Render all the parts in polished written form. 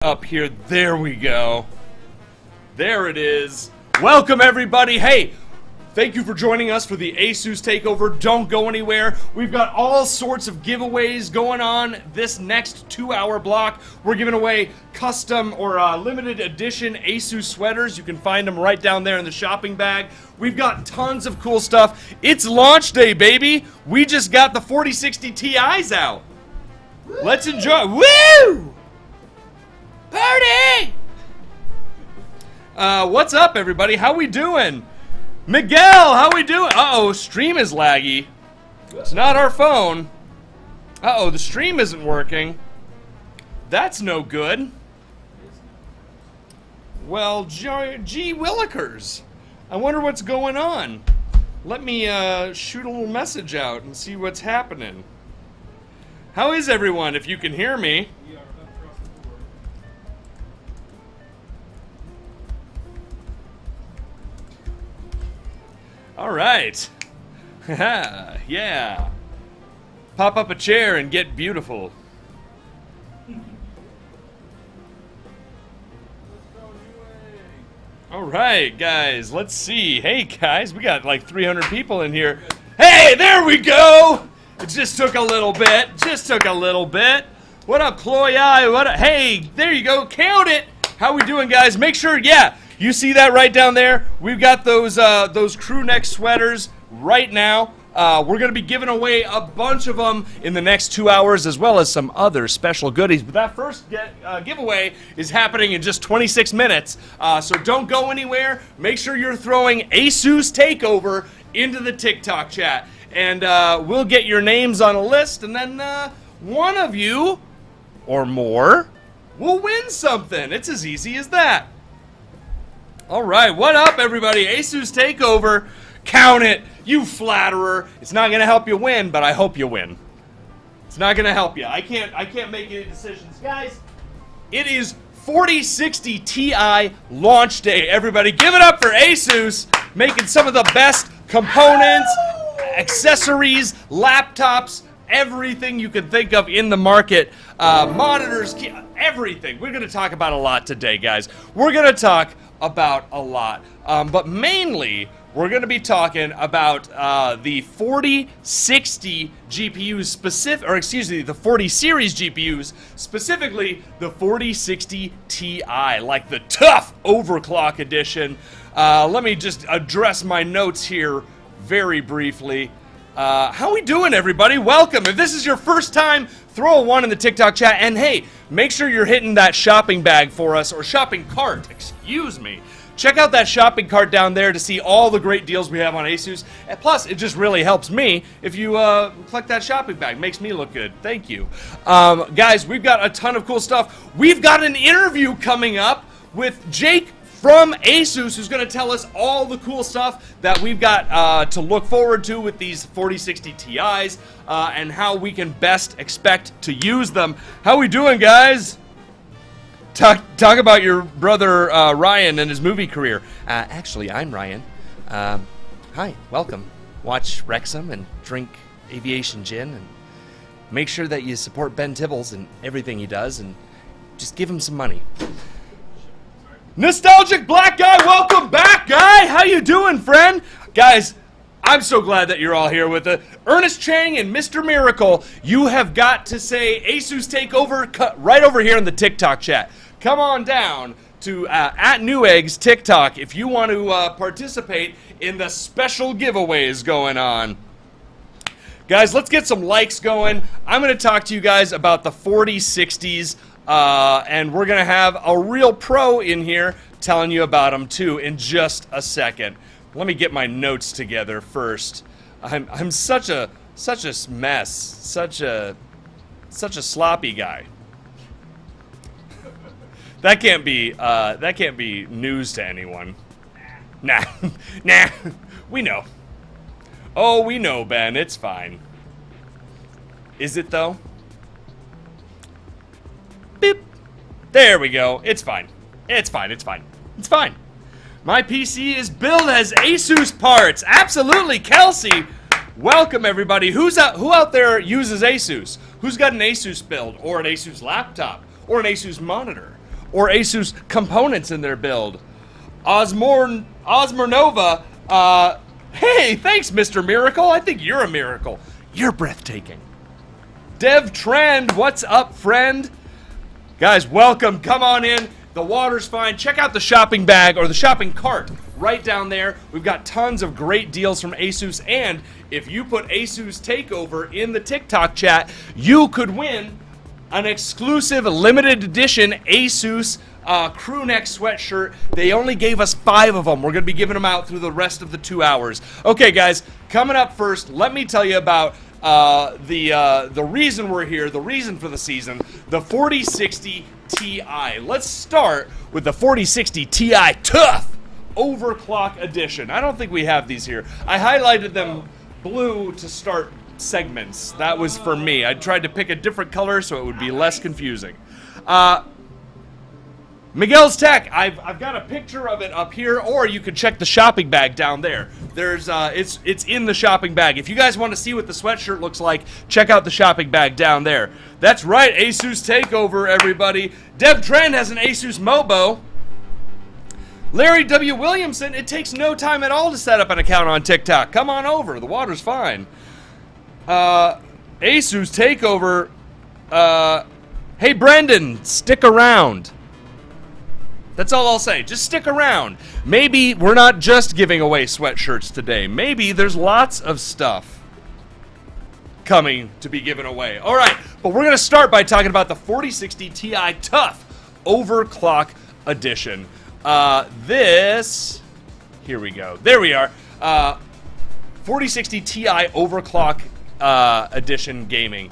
Up here, there we go. There it is. Welcome everybody. Hey, thank you for joining us for the ASUS Takeover. Don't go anywhere. We've got all sorts of giveaways going on this next 2-hour block. We're giving away custom or limited edition ASUS sweaters. You can find them right down there in the shopping bag. We've got tons of cool stuff. It's launch day, baby. We just got the 4060 Ti's out. Let's enjoy. Woo! Party! What's up, everybody? How we doing? Miguel, how we doing? Uh-oh, stream is laggy. It's not our phone. Uh-oh, the stream isn't working. That's no good. Well, gee willikers. I wonder what's going on. Let me shoot a little message out and see what's happening. How is everyone, if you can hear me? All right. Yeah. Pop up a chair and get beautiful. All right, guys, let's see. Hey, guys, we got like 300 people in here. Hey, there we go. It just took a little bit. What up, Chloe? What up? Hey, there you go. Count it. How we doing, guys? Make sure, yeah. You see that right down there? We've got those crew neck sweaters right now. We're going to be giving away a bunch of them in the next 2 hours, as well as some other special goodies. But that first giveaway is happening in just 26 minutes. So don't go anywhere. Make sure you're throwing ASUS Takeover into the TikTok chat. And we'll get your names on a list, and then one of you or more will win something. It's as easy as that. All right, what up, everybody? ASUS Takeover. Count it, you flatterer. It's not gonna help you win, but I hope you win. It's not gonna help you. I can't make any decisions, guys. It is 4060 Ti launch day. Everybody, give it up for ASUS, making some of the best components, accessories, laptops, everything you can think of in the market. Monitors, everything. We're gonna talk about a lot today, guys. We're gonna talk about a lot, but mainly we're going to be talking about the 4060 GPUs the 40 series GPUs, specifically the 4060 Ti, like the tough overclock edition. Let me just address my notes here very briefly. How we doing, everybody? Welcome. If this is your first time, throw a 1 in the TikTok chat, and hey, make sure you're hitting that shopping bag for us, or shopping cart, excuse me. Check out that shopping cart down there to see all the great deals we have on ASUS. And plus, it just really helps me if you click that shopping bag. Makes me look good. Thank you. Guys, we've got a ton of cool stuff. We've got an interview coming up with Jake from ASUS, who's going to tell us all the cool stuff that we've got to look forward to with these 4060 Ti's and how we can best expect to use them. How we doing, guys? Talk about your brother Ryan and his movie career. Actually, I'm Ryan. Hi, welcome. Watch Wrexham and drink aviation gin, and make sure that you support Ben Tibbles and everything he does, and just give him some money. Nostalgic Black Guy, welcome back, guy. How you doing, friend? Guys, I'm so glad that you're all here with us. Ernest Chang and Mr. Miracle, you have got to say ASUS Takeover right over here in the TikTok chat. Come on down to at Newegg's TikTok if you want to participate in the special giveaways going on. Guys, let's get some likes going. I'm going to talk to you guys about the 4060s, and we're going to have a real pro in here telling you about them too in just a second. Let me get my notes together first. I'm such a mess, such a sloppy guy. That can't be news to anyone. Nah, we know. Oh, we know, Ben. It's fine. Is it though? Beep. There we go. It's fine. It's fine. My PC is built as ASUS parts. Absolutely, Kelsey. Welcome, everybody. Who out there uses ASUS? Who's got an ASUS build, or an ASUS laptop, or an ASUS monitor? or Asus components in their build. Osmornova, hey, thanks, Mr. Miracle. I think you're a miracle. You're breathtaking. Dev Trend, what's up, friend? Guys, welcome. Come on in. The water's fine. Check out the shopping bag or the shopping cart right down there. We've got tons of great deals from Asus, and if you put Asus Takeover in the TikTok chat, you could win an exclusive limited edition Asus crew neck sweatshirt. They only gave us 5 of them. We're going to be giving them out through the rest of the 2 hours. Okay, guys, coming up first, let me tell you about the reason we're here, the reason for the season, the 4060 Ti. Let's start with the 4060 Ti Tough Overclock Edition. I don't think we have these here. I highlighted them blue to start segments. That was for me. I tried to pick a different color so it would be less confusing. Miguel's Tech, I've got a picture of it up here, or you could check the shopping bag down there. There's it's in the shopping bag. If you guys want to see what the sweatshirt looks like, check out the shopping bag down there. That's right, Asus Takeover, everybody. Dev Trend has an Asus Mobo. Larry W. Williamson, it takes no time at all to set up an account on TikTok. Come on over, the water's fine. Asus Takeover. Hey, Brendan, stick around. That's all I'll say. Just stick around. Maybe we're not just giving away sweatshirts today. Maybe there's lots of stuff coming to be given away. All right, but we're going to start by talking about the 4060 Ti Tough Overclock Edition. Here we go. There we are. 4060 Ti Overclock Edition Gaming.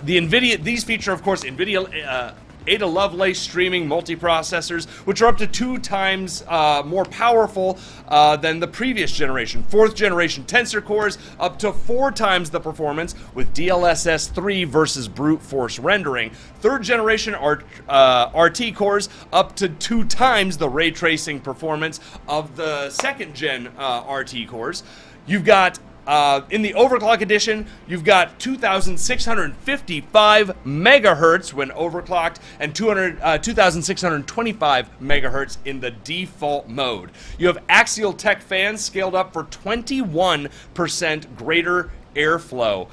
These feature, of course, NVIDIA Ada Lovelace streaming multiprocessors, which are up to 2 times more powerful than the previous generation. 4th generation Tensor cores, up to 4 times the performance with DLSS 3 versus brute force rendering. 3rd generation RT cores, up to 2 times the ray tracing performance of the 2nd gen RT cores. You've got in the Overclock Edition, you've got 2,655 megahertz when overclocked and 2,625 megahertz in the default mode. You have Axial Tech fans scaled up for 21% greater airflow.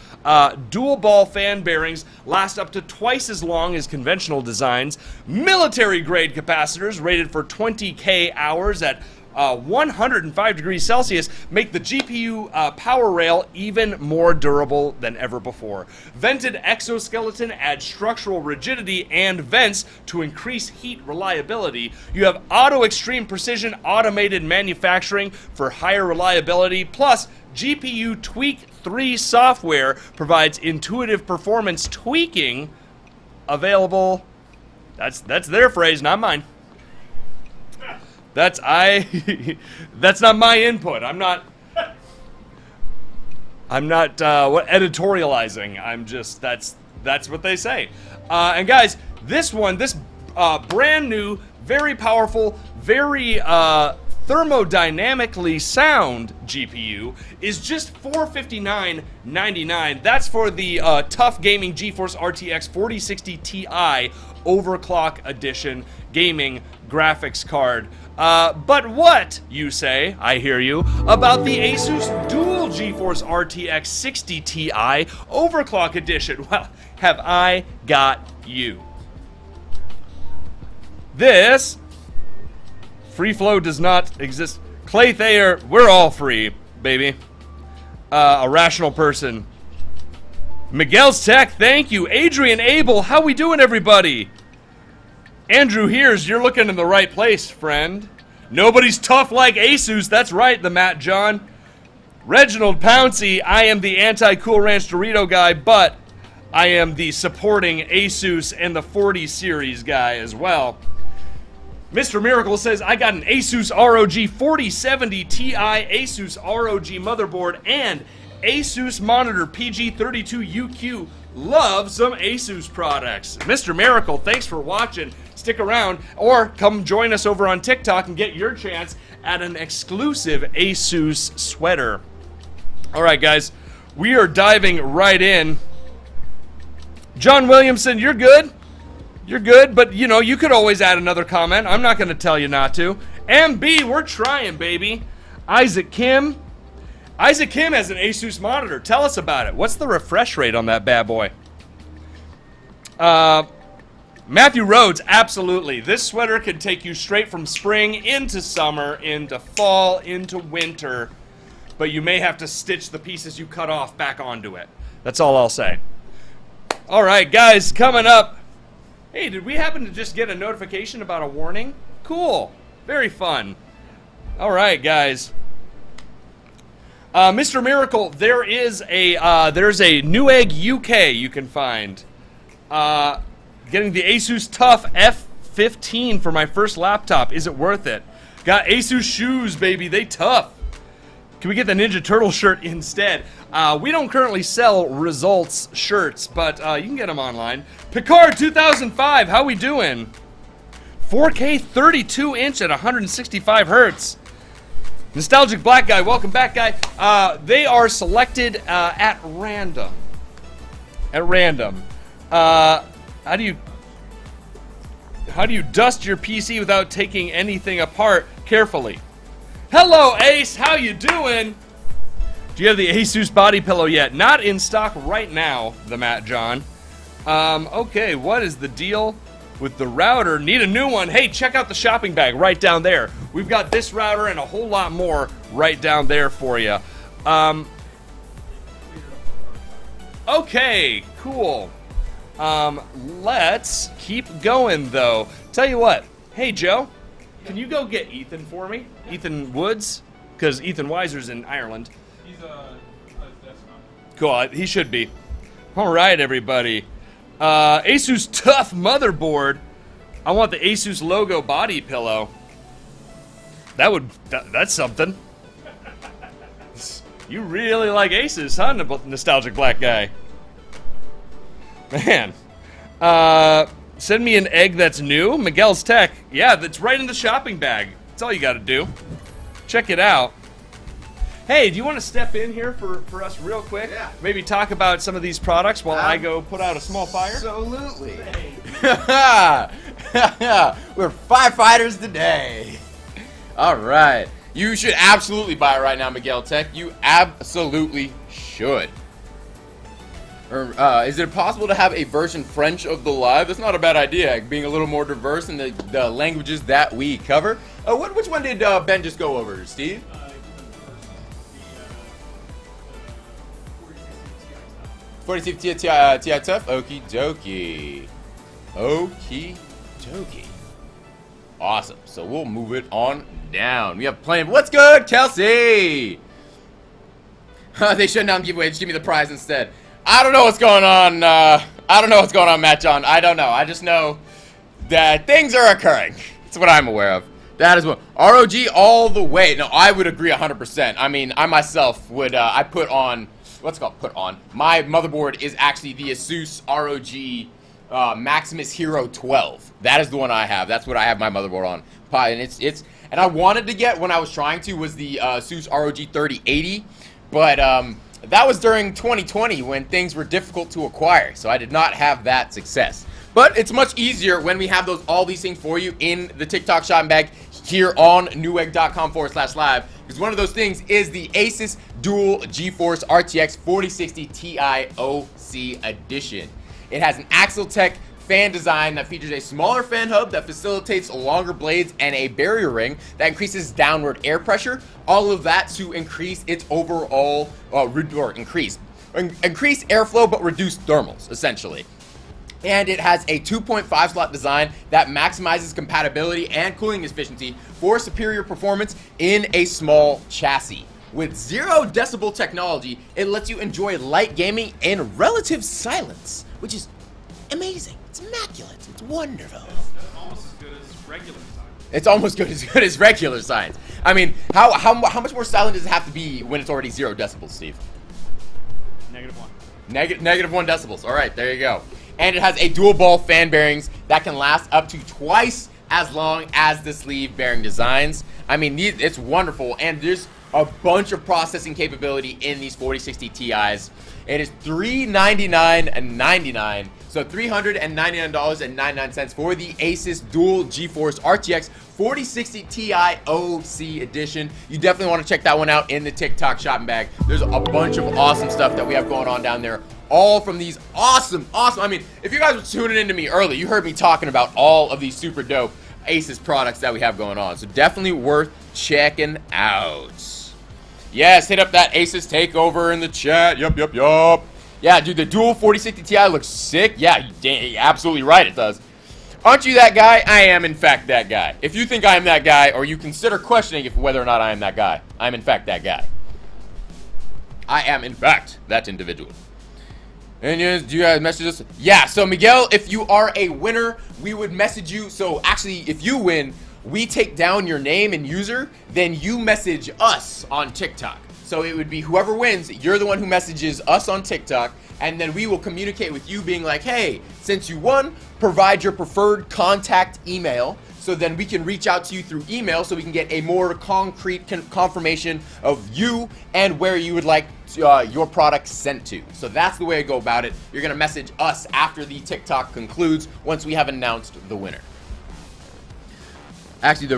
Dual ball fan bearings last up to twice as long as conventional designs. Military grade capacitors rated for 20K hours at 105 degrees Celsius make the GPU power rail even more durable than ever before. Vented exoskeleton adds structural rigidity and vents to increase heat reliability. You have Auto Extreme Precision automated manufacturing for higher reliability, plus GPU Tweak 3 software provides intuitive performance tweaking available. That's their phrase, not mine. That's not my input. I'm not editorializing. I'm just that's what they say. And guys, this brand new, very powerful, very thermodynamically sound GPU is just $459.99. That's for the Tough Gaming GeForce RTX 4060 Ti Overclock Edition gaming graphics card. But what, you say, I hear you, about the Asus Dual GeForce RTX 60 Ti Overclock Edition? Well, have I got you. This free flow does not exist. Clay Thayer, we're all free, baby. A rational person. Miguel's Tech, thank you. Adrian Abel, how we doing, everybody? Andrew Hears, you're looking in the right place, friend. Nobody's tough like Asus. That's right, the Matt John. Reginald Pouncey, I am the anti-Cool Ranch Dorito guy, but I am the supporting Asus and the 40 series guy as well. Mr. Miracle says, I got an Asus ROG 4070 Ti Asus ROG motherboard and Asus monitor PG32UQ. Love some Asus products. Mr. Miracle, thanks for watching. Stick around or come join us over on TikTok and get your chance at an exclusive Asus sweater. All right, guys, we are diving right in. John Williamson, you're good? you're good, but you know, you could always add another comment. I'm not going to tell you not to. MB, we're trying, baby. Isaac Kim. Isaac Kim has an Asus monitor. Tell us about it. What's the refresh rate on that bad boy? Matthew Rhodes, absolutely. This sweater can take you straight from spring into summer, into fall, into winter. But you may have to stitch the pieces you cut off back onto it. That's all I'll say. All right, guys, coming up. Hey, did we happen to just get a notification about a warning? Cool. Very fun. All right, guys. Mr. Miracle, there's a Newegg UK you can find. Getting the Asus TUF F15 for my first laptop. Is it worth it? Got Asus shoes, baby. They tough. Can we get the Ninja Turtle shirt instead? We don't currently sell Results shirts, but you can get them online. Picard 2005, how we doing? 4K 32-inch at 165 hertz. Nostalgic Black Guy, welcome back, guy. They are selected at random. At random. How do you dust your PC without taking anything apart carefully? Hello, Ace. How you doing? Do you have the Asus body pillow yet? Not in stock right now, the Matt John. Okay, what is the deal with the router? Need a new one. Hey, check out the shopping bag right down there. We've got this router and a whole lot more right down there for you. Okay, cool. Let's keep going, though. Tell you what. Hey, Joe, can you go get Ethan for me? Ethan Woods? Because Ethan Weiser's in Ireland. He's a desktop. Cool, he should be. All right, everybody. Asus TUF motherboard. I want the Asus logo body pillow. That's something. You really like Asus, huh, Nostalgic Black Guy? Man. Send me an egg that's new. Miguel's Tech. Yeah, that's right in the shopping bag. That's all you got to do. Check it out. Hey, do you want to step in here for us real quick? Yeah. Maybe talk about some of these products while I go put out a small fire? Absolutely. We're firefighters today. All right. You should absolutely buy it right now, Miguel Tech. You absolutely should. Is it possible to have a version French of the live? That's not a bad idea, being a little more diverse in the languages that we cover. Which one did Ben just go over, Steve? 4060 Ti TUF? Okie dokie. Okie dokie. Awesome. So we'll move it on down. We have plenty of... What's good, Kelsey? They shut down the giveaway. Just give me the prize instead. I don't know what's going on. I don't know what's going on, Matt John. I don't know. I just know that things are occurring. That's what I'm aware of. That is what... ROG all the way. No, I would agree 100%. I mean, I myself would... I put on... What's it called? Put on. My motherboard is actually the Asus ROG Maximus Hero 12. That is the one I have. That's what I have my motherboard on. And it's and I wanted to get when I was trying to was the Asus ROG 3080, but that was during 2020 when things were difficult to acquire, so I did not have that success. But it's much easier when we have all these things for you in the TikTok shopping bag here on newegg.com/live, because one of those things is the Asus Dual GeForce RTX 4060 Ti OC Edition. It has an Axletech fan design that features a smaller fan hub that facilitates longer blades and a barrier ring that increases downward air pressure. All of that to increase its overall, increase airflow but reduce thermals, essentially. And it has a 2.5 slot design that maximizes compatibility and cooling efficiency for superior performance in a small chassis. With 0 decibel technology, it lets you enjoy light gaming in relative silence, which is amazing. It's immaculate. It's wonderful. That's almost as good as regular science. It's almost as good as regular science. I mean, how much more silent does it have to be when it's already 0 decibels, Steve? -1. Negative 1 decibels. All right, there you go. And it has a dual ball fan bearings that can last up to twice as long as the sleeve bearing designs. I mean, it's wonderful, and there's a bunch of processing capability in these 4060 Ti's. It is $399.99 So $399.99 for the Asus Dual GeForce RTX 4060 Ti OC Edition. You definitely want to check that one out in the TikTok shopping bag. There's a bunch of awesome stuff that we have going on down there. All from these awesome, I mean, if you guys were tuning into me early, you heard me talking about all of these super dope Asus products that we have going on. So definitely worth checking out. Yes, hit up that Asus takeover in the chat. Yup. Yeah, dude, the dual 4060 Ti looks sick. Yeah, you're absolutely right, it does. Aren't you that guy? I am, in fact, that guy. If you think I am that guy, or you consider questioning if whether or not I am that guy, I'm, in fact, that guy. I am, in fact, that individual. And yes, do you guys message us? Yeah, so Miguel, if you are a winner, we would message you. So actually, if you win, we take down your name and user, then you message us on TikTok. So it would be whoever wins, you're the one who messages us on TikTok, and then we will communicate with you being like, hey, since you won, provide your preferred contact email, so then we can reach out to you through email so we can get a more concrete confirmation of you and where you would like your product sent to. So that's the way I go about it. You're going to message us after the TikTok concludes once we have announced the winner. Actually,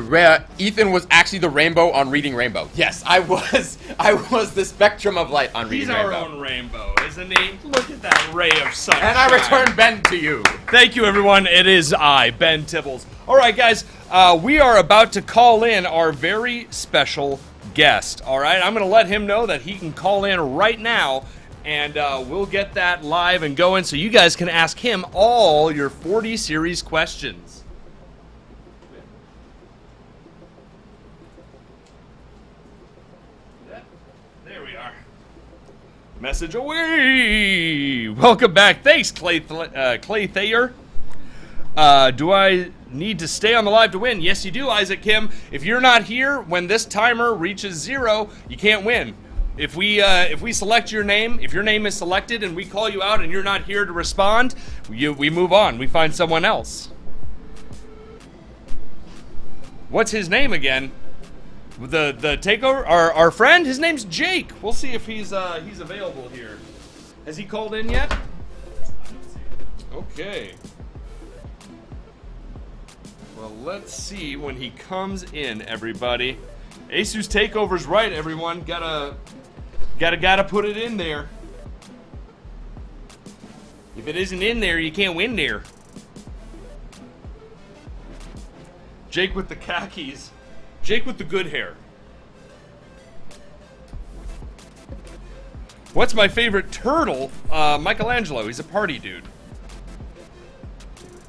Ethan was actually the rainbow on Reading Rainbow. Yes, I was the spectrum of light on Reading Rainbow. He's our own rainbow, isn't he? Look at that ray of sunshine. And I return Ben to you. Thank you, everyone. It is I, Ben Tibbles. All right, guys, we are about to call in our very special guest. All right, I'm going to let him know that he can call in right now, and we'll get that live and going so you guys can ask him all your 40 series questions. Message away! Welcome back. Thanks, Clay Thayer. Do I need to stay on the live to win? Yes, you do, Isaac Kim. If you're not here when this timer reaches 0, you can't win. If we select your name, if your name is selected and we call you out and you're not here to respond, we move on. We find someone else. What's his name again? The takeover, our friend, his name's Jake. We'll see if he's available here. Has he called in yet? Okay. Well, let's see when he comes in, everybody. Asus takeover's right, everyone. Gotta put it in there. If it isn't in there, you can't win there. Jake with the khakis. Jake with the good hair. What's my favorite turtle? Michelangelo. He's a party dude.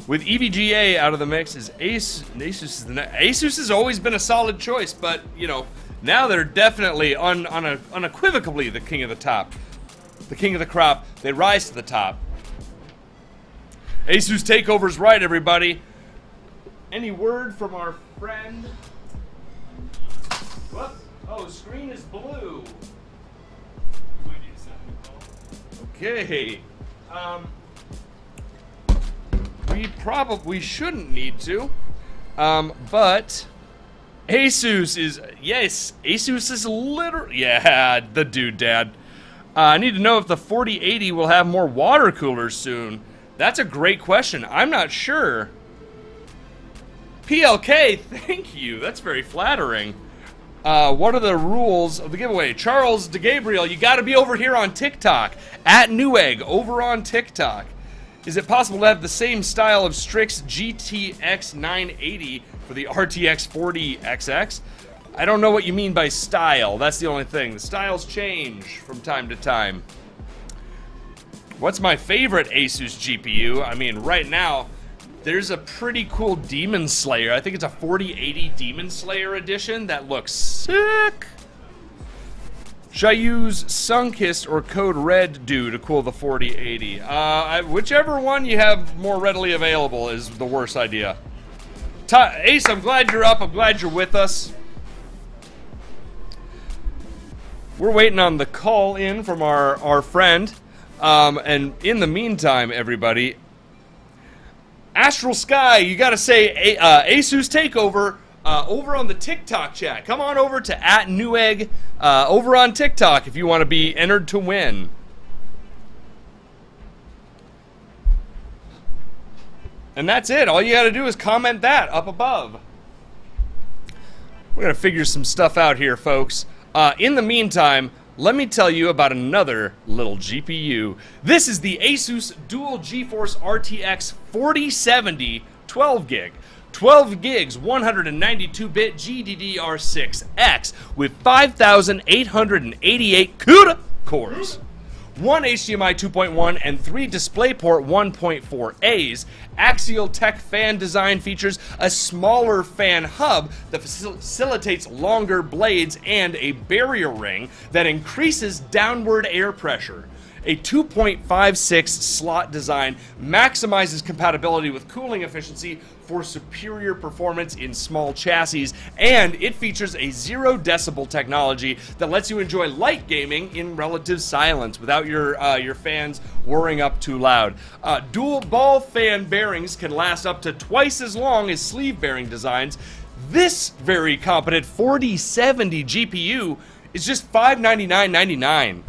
With EVGA out of the mix, is Asus. Asus has always been a solid choice, but you know now they're definitely unequivocally the king of the top, the king of the crop. They rise to the top. Asus takeover's right, everybody. Any word from our friend? What? Oh, screen is blue. Okay. We shouldn't need to. But Asus is, yes, Asus is literally, yeah, the dude, Dad. I need to know if the 4080 will have more water coolers soon. That's a great question. I'm not sure. PLK, thank you. That's very flattering. What are the rules of the giveaway? Charles DeGabriel, you got to be over here on TikTok. At Newegg, over on TikTok. Is it possible to have the same style of Strix GTX 980 for the RTX 40XX? I don't know what you mean by style. That's the only thing. The styles change from time to time. What's my favorite Asus GPU? I mean, right now, there's a pretty cool Demon Slayer. I think it's a 4080 Demon Slayer edition that looks sick. Should I use Sunkist or Code Red Do to cool the 4080? Whichever one you have more readily available is the worst idea. Ace, I'm glad you're up. I'm glad you're with us. We're waiting on the call in from our friend. And in the meantime, everybody, Astral Sky, you gotta say Asus Takeover over on the TikTok chat. Come on over to @Newegg over on TikTok if you want to be entered to win. And that's it. All you got to do is comment that up above. We're going to figure some stuff out here, folks. In the meantime, let me tell you about another little GPU. This is the Asus Dual GeForce RTX 4070 12 gig. 12 gigs, 192-bit GDDR6X with 5,888 CUDA cores. 1 HDMI 2.1 and 3 DisplayPort 1.4As. Axial Tech fan design features a smaller fan hub that facilitates longer blades and a barrier ring that increases downward air pressure. A 2.56 slot design maximizes compatibility with cooling efficiency for superior performance in small chassis, and it features a 0 decibel technology that lets you enjoy light gaming in relative silence without your fans whirring up too loud. Dual ball fan bearings can last up to twice as long as sleeve bearing designs. This very competent 4070 GPU is just $599.99.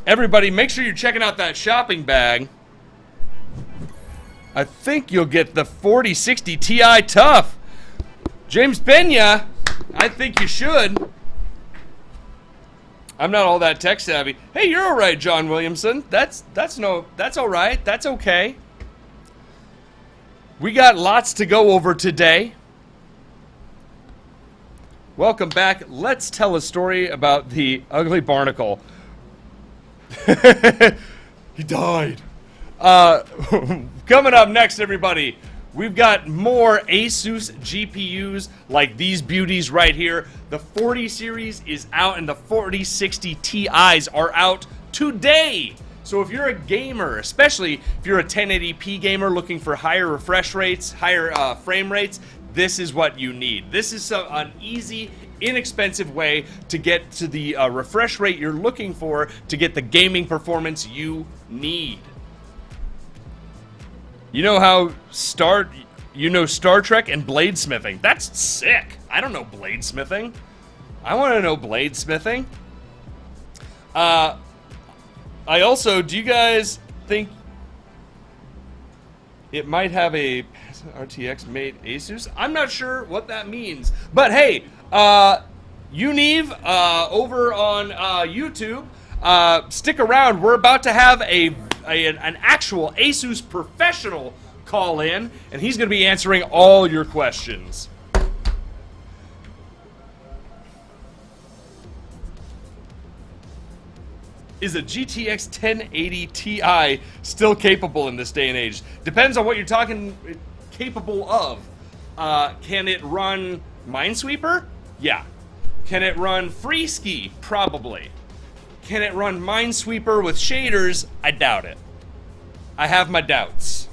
Everybody, make sure you're checking out that shopping bag. I think you'll get the 4060 Ti Tough. James Pena, I think you should. I'm not all that tech savvy. Hey, you're all right, John Williamson. That's all right. That's okay. We got lots to go over today. Welcome back. Let's tell a story about the ugly barnacle. He died. Coming up next, everybody, we've got more Asus GPUs like these beauties right here. The 40 series is out and the 4060 Ti's are out today. So if you're a gamer, especially if you're a 1080p gamer looking for higher refresh rates, higher frame rates, this is what you need. This is an easy, inexpensive way to get to the refresh rate you're looking for to get the gaming performance you need. You know how Star Trek and bladesmithing. That's sick. I don't know bladesmithing. I want to know bladesmithing. I also, do you guys think it might have a RTX made Asus? I'm not sure what that means. But hey, Unive over on YouTube, stick around. We're about to have an actual Asus professional call in, and he's going to be answering all your questions. Is a GTX 1080 Ti still capable in this day and age? Depends on what you're talking capable of. Can it run Minesweeper? Yeah. Can it run Freeski? Probably. Can it run Minesweeper with shaders? I doubt it. I have my doubts.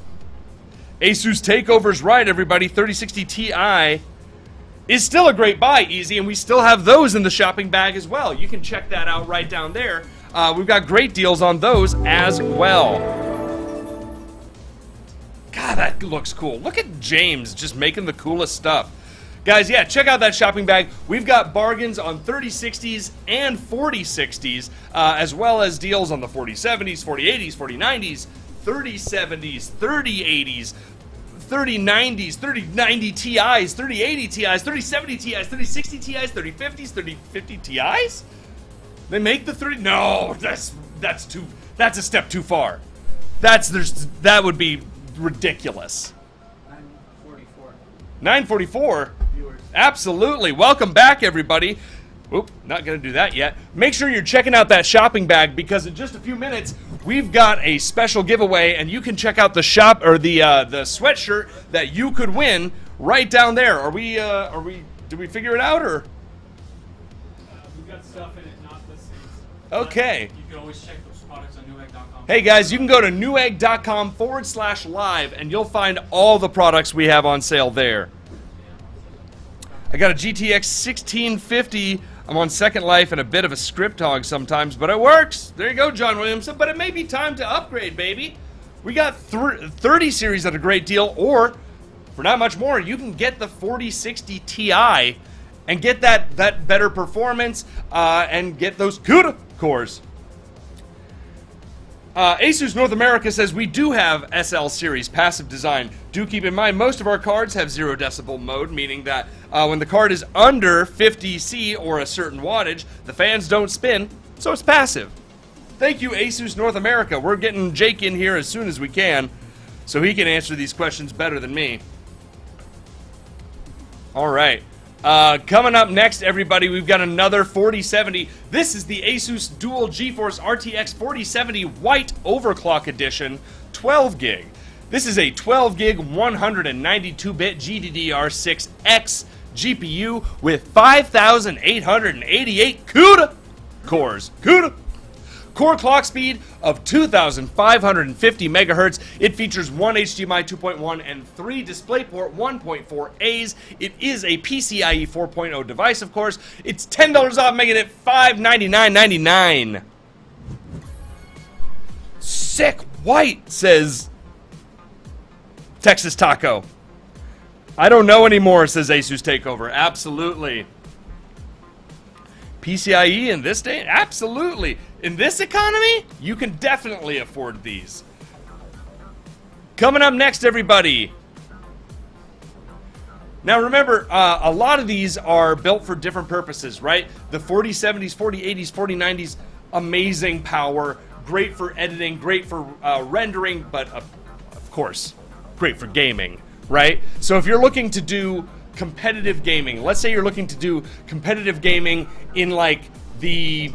Asus Takeover's right, everybody. 3060 Ti is still a great buy, Easy, and we still have those in the shopping bag as well. You can check that out right down there. We've got great deals on those as well. God, that looks cool. Look at James just making the coolest stuff. Guys, yeah, check out that shopping bag. We've got bargains on 3060s and 4060s, as well as deals on the 4070s, 4080s, 4090s, 3070s, 3080s, 3090s, 3090 Ti's, 3080 Ti's, 3070 Ti's, 3060 Ti's, 3050s, 3050 Ti's? They make the 30? No, that's a step too far. That would be ridiculous. 944. 944? Viewers. Absolutely. Welcome back, everybody. Oop, not going to do that yet. Make sure you're checking out that shopping bag because in just a few minutes, we've got a special giveaway and you can check out the shop or the sweatshirt that you could win right down there. Did we figure it out or? We've got stuff in it, not listings. Okay. You can always check those products on newegg.com. Hey guys, you can go to newegg.com/live and you'll find all the products we have on sale there. I got a GTX 1650. I'm on Second Life and a bit of a script hog sometimes, but it works. There you go, John Williamson. But it may be time to upgrade, baby. We got 30 series at a great deal, or for not much more, you can get the 4060 Ti and get that better performance and get those CUDA cores. Asus North America says we do have SL series passive design. Do keep in mind most of our cards have 0 decibel mode, meaning that when the card is under 50 C or a certain wattage, the fans don't spin, so it's passive. Thank you, Asus North America. We're getting Jake in here as soon as we can, so he can answer these questions better than me. All right. Coming up next, everybody, we've got another 4070. This is the Asus Dual GeForce RTX 4070 White Overclock Edition, 12 gig. This is a 12 gig 192-bit GDDR6X GPU with 5,888 CUDA cores. CUDA! Core clock speed of 2,550 megahertz. It features one HDMI 2.1 and 3 DisplayPort 1.4As. It is a PCIe 4.0 device, of course. It's $10 off, making it $599.99. Sick white, says Texas Taco. I don't know anymore, says Asus Takeover. Absolutely. PCIe in this day? Absolutely. In this economy, you can definitely afford these. Coming up next, everybody. Now remember, a lot of these are built for different purposes, right? The 4070s, 4080s, 4090s, amazing power, great for editing, great for rendering, but of course, great for gaming, right? So if you're looking to do competitive gaming, let's say you're looking to do competitive gaming in like the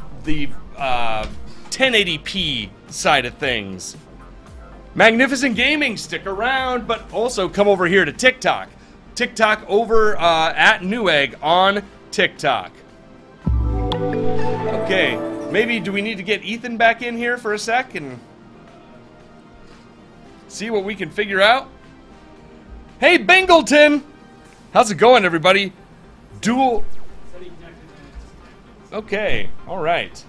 1080p side of things, Magnificent Gaming, stick around, but also come over here to TikTok over at Newegg on TikTok. Okay, maybe do we need to get Ethan back in here for a sec and see what we can figure out? Hey, Bingleton! How's it going, everybody? Dual... Okay, alright.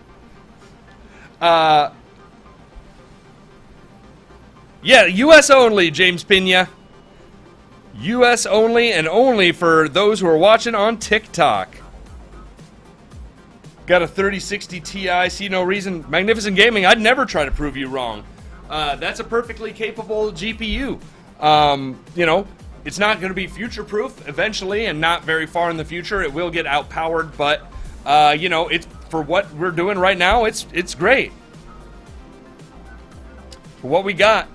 Yeah, US only, James Pena. US only, and only for those who are watching on TikTok. Got a 3060 Ti, see no reason. Magnificent Gaming, I'd never try to prove you wrong. That's a perfectly capable GPU. You know, it's not going to be future-proof eventually, and not very far in the future. It will get outpowered, but, you know, it's for what we're doing right now, it's great. For what we got,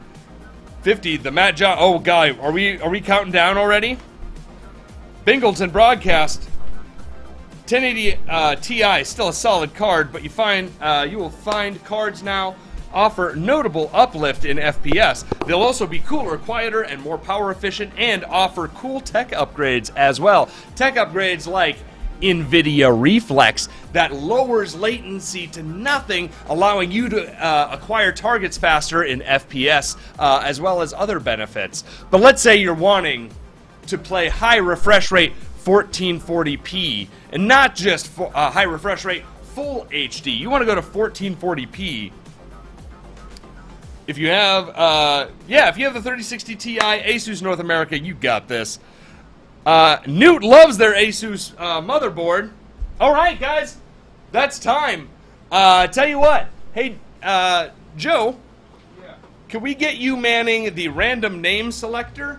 50, the Matt John. Oh, God, are we counting down already? Bingleton Broadcast. 1080 Ti, still a solid card, but you will find cards now offer notable uplift in FPS. They'll also be cooler, quieter, and more power efficient, and offer cool tech upgrades as well. Tech upgrades like NVIDIA Reflex that lowers latency to nothing, allowing you to acquire targets faster in FPS, as well as other benefits. But let's say you're wanting to play high refresh rate 1440p, and not just high refresh rate full HD. You want to go to 1440p. If you have, if you have the 3060 Ti, Asus North America, you got this. Newt loves their Asus motherboard. All right, guys, that's time. Tell you what, hey, Joe, Yeah. can we get you manning the random name selector?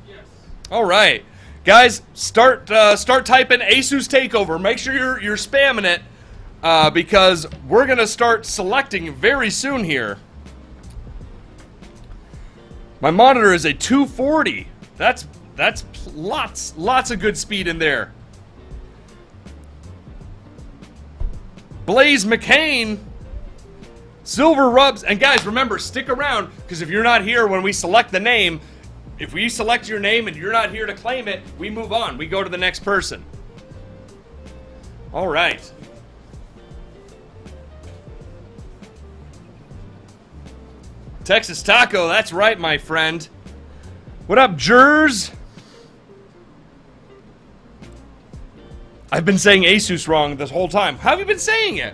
Yes. All right, guys, start typing Asus Takeover. Make sure you're spamming it because we're gonna start selecting very soon here. My monitor is a 240. That's lots of good speed in there. Blaze McCain, Silver Rubs, and guys, remember, stick around, because if you're not here when we select the name, if we select your name and you're not here to claim it, we move on. We go to the next person. All right. Texas Taco, that's right, my friend. What up, Jers? I've been saying Asus wrong this whole time. How have you been saying it?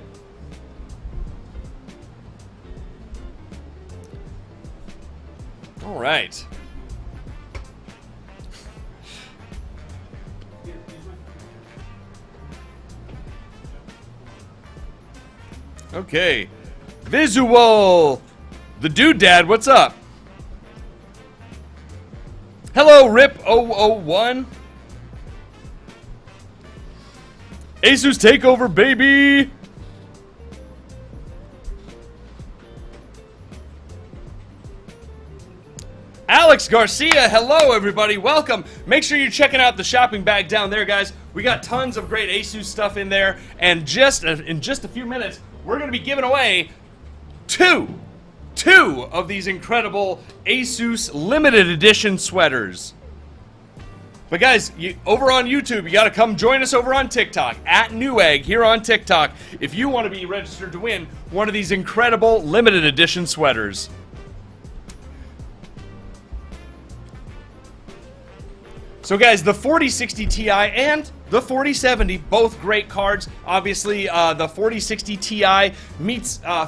All right. Okay. Visual The Dude Dad, what's up? Hello, Rip001. Asus Takeover, baby! Alex Garcia, hello everybody, welcome. Make sure you're checking out the shopping bag down there, guys. We got tons of great Asus stuff in there, and in just a few minutes, we're going to be giving away two of these incredible Asus limited edition sweaters. But guys, over on YouTube, you got to come join us over on TikTok, at Newegg here on TikTok, if you want to be registered to win one of these incredible limited edition sweaters. So guys, the 4060 Ti and the 4070, both great cards. Obviously, the 4060 Ti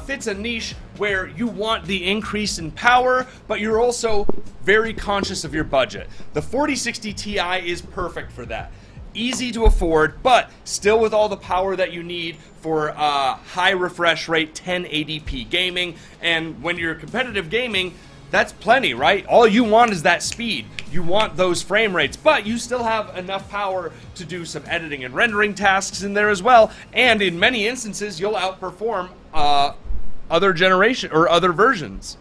fits a niche where you want the increase in power, but you're also very conscious of your budget. The 4060 Ti is perfect for that. Easy to afford, but still with all the power that you need for high refresh rate 1080p gaming. And when you're competitive gaming, that's plenty, right? All you want is that speed. You want those frame rates, but you still have enough power to do some editing and rendering tasks in there as well. And in many instances, you'll outperform other generation or other versions.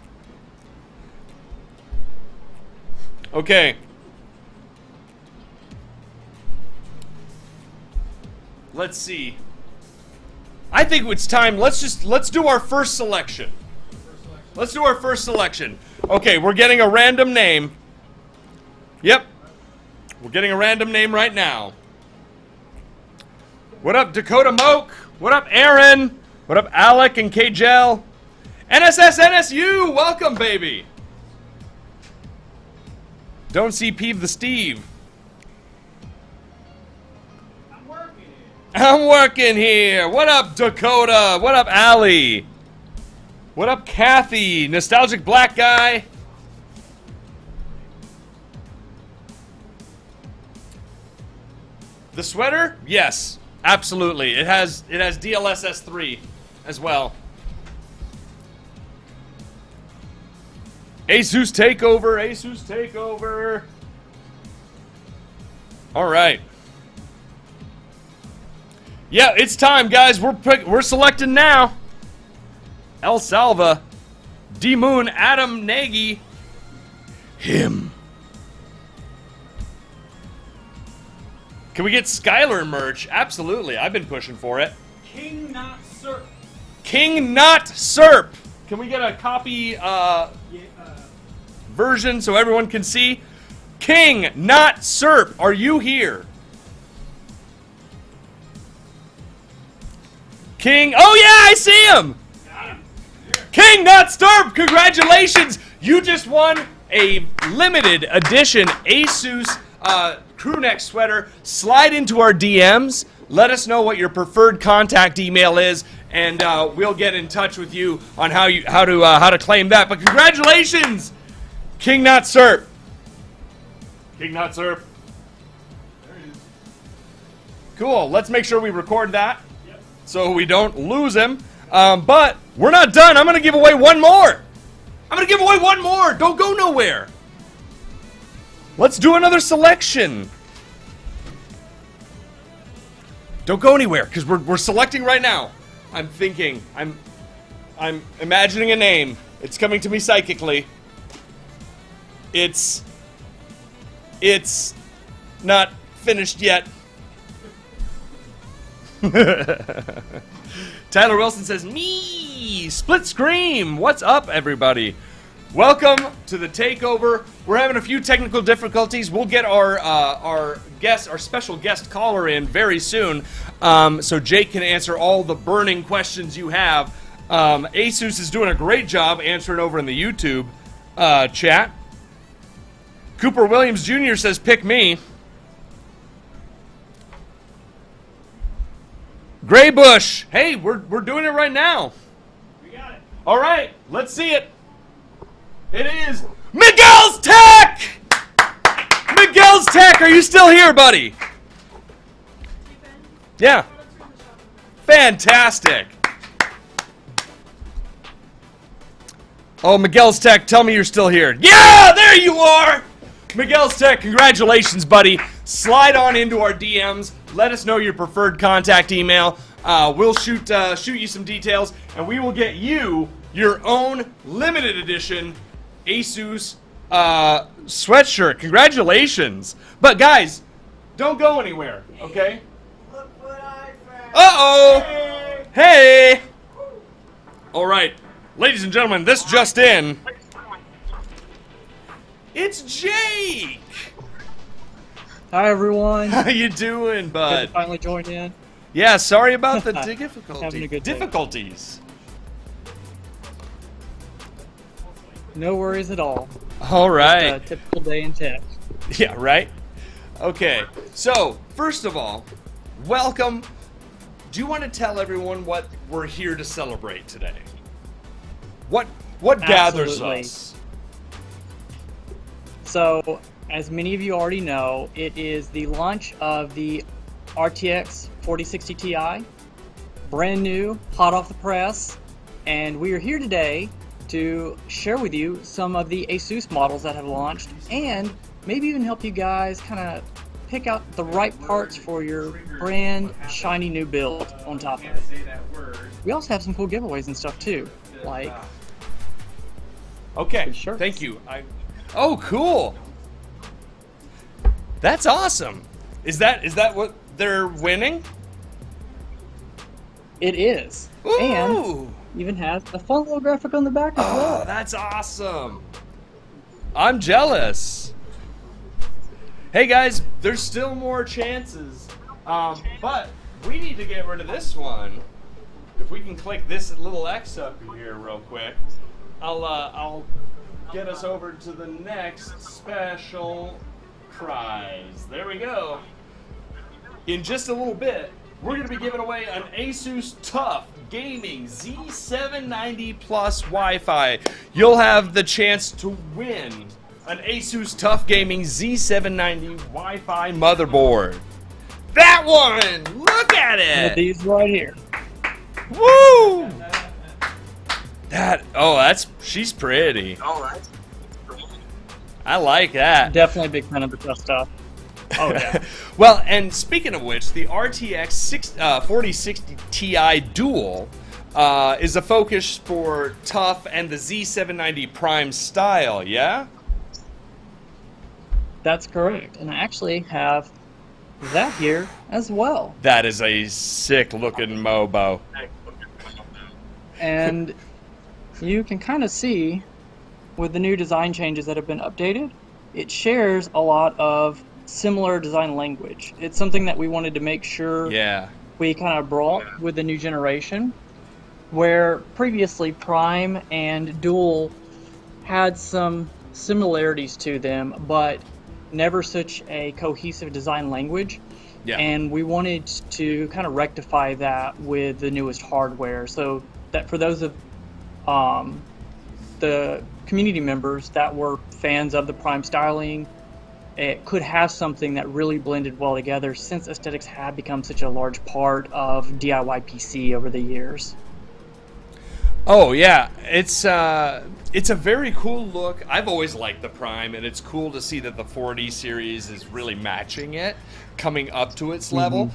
Okay. Let's see. I think it's time. Let's do our first selection. Let's do our first selection. Okay, we're getting a random name. Yep. We're getting a random name right now. What up, Dakota Moke? What up, Aaron? What up, Alec and Kjell? NSS NSU, welcome, baby. Don't see Peeve the Steve. I'm working here. What up, Dakota? What up, Allie? What up, Kathy? Nostalgic Black Guy. The sweater? Yes, absolutely. It has DLSS 3 as well. Asus Takeover, Asus Takeover. All right. Yeah, it's time, guys. We're selecting now. El Salva, D Moon, Adam Nagy, him. Can we get Skylar merch? Absolutely, I've been pushing for it. King Not Serp. King Not Serp. Can we get a copy version so everyone can see? King Not Serp, are you here? King, oh yeah, I see him. King Not Serp, congratulations! You just won a limited edition Asus crew neck sweater. Slide into our DMs. Let us know what your preferred contact email is, and we'll get in touch with you on how to claim that. But congratulations, King Not Serp. King Not Serp. There it is. Cool. Let's make sure we record that so we don't lose him. But we're not done. I'm going to give away one more. Don't go nowhere. Let's do another selection. Don't go anywhere, because we're selecting right now. I'm thinking. I'm imagining a name. It's coming to me psychically. It's not finished yet. Tyler Wilson says, me! Split Scream! What's up, everybody? Welcome to the takeover. We're having a few technical difficulties. We'll get our special guest caller in very soon, so Jake can answer all the burning questions you have. Asus is doing a great job answering over in the YouTube chat. Cooper Williams Jr. says, pick me. Gray Bush, hey, we're doing it right now. We got it. All right, let's see it. It is Miguel's Tech! Miguel's Tech, are you still here, buddy? Yeah. Fantastic. Oh, Miguel's Tech, tell me you're still here. Yeah, there you are! Miguel's Tech, congratulations, buddy. Slide on into our DMs. Let us know your preferred contact email. We'll shoot you some details, and we will get you your own limited edition Asus sweatshirt. Congratulations. But guys, don't go anywhere, okay? Look what I found. Uh-oh! Hey! All right, ladies and gentlemen, this just in. It's Jake! Hi everyone. How you doing, Good bud? to finally join in. Yeah, sorry about the Having a good day. difficulties. No worries at all. All right. Just a typical day in tech. Yeah, right? Okay, so, first of all, welcome. Do you want to tell everyone what we're here to celebrate today? What gathers Absolutely. us? So, as many of you already know, it is the launch of the RTX 4060 Ti. Brand new, hot off the press. And we are here today to share with you some of the Asus models that have launched and maybe even help you guys kind of pick out the right parts for your brand shiny new build on top of it. Say that word. We also have some cool giveaways and stuff too, like Okay, Sure. thank you. Oh, cool. That's awesome. Is that what they're winning? it is, and Ooh. even has a fun little graphic on the back as Oh, well. that's awesome. I'm jealous. Hey guys, there's still more chances, but we need to get rid of this one. If we can click this little X up here real quick, I'll get us over to the next special prize. There we go. In just a little bit, we're going to be giving away an Asus TUF Gaming Z790 Plus Wi-Fi. You'll have the chance to win an Asus TUF Gaming Z790 Wi-Fi motherboard. That one! Look at One of it! these right here. Woo! She's pretty. I like that. Definitely a big fan of the tough stuff. Oh yeah. Well, and speaking of which, the RTX 4060 Ti Dual is a focus for TUF and the Z790 Prime style, yeah? That's correct, and I actually have that here as well. That is a sick looking Mobo. And you can kind of see with the new design changes that have been updated, it shares a lot of similar design language. It's something that we wanted to make sure Yeah. we kind of brought with the new generation, where previously Prime and Dual had some similarities to them, but never such a cohesive design language. Yeah. And we wanted to kind of rectify that with the newest hardware, so that for those of the community members that were fans of the Prime styling, it could have something that really blended well together, since aesthetics have become such a large part of DIY PC over the years. Oh yeah, it's a very cool look. I've always liked the Prime, and it's cool to see that the 40 series is really matching it, coming up to its level.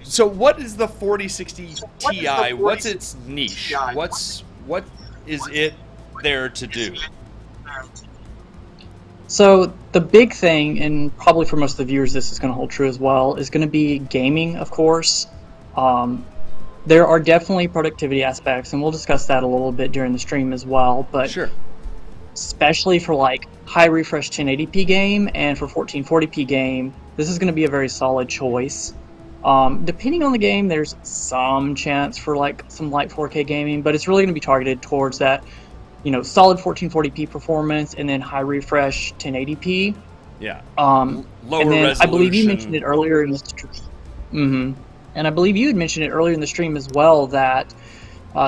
So what is the 4060 Ti? What's its niche? What is it there to do? So the big thing, and probably for most of the viewers this is going to hold true as well, is going to be gaming, of course. There are definitely productivity aspects, and we'll discuss that a little bit during the stream as well, but Sure. especially for like high refresh 1080p game and for 1440p game, this is going to be a very solid choice. Depending on the game, there's some chance for like some light 4K gaming, but it's really going to be targeted towards that, you know, solid 1440p performance and then high refresh 1080p. Yeah. Lower Lower and then resolution. I believe you mentioned it earlier in the stream. And I believe you had mentioned it earlier in the stream as well that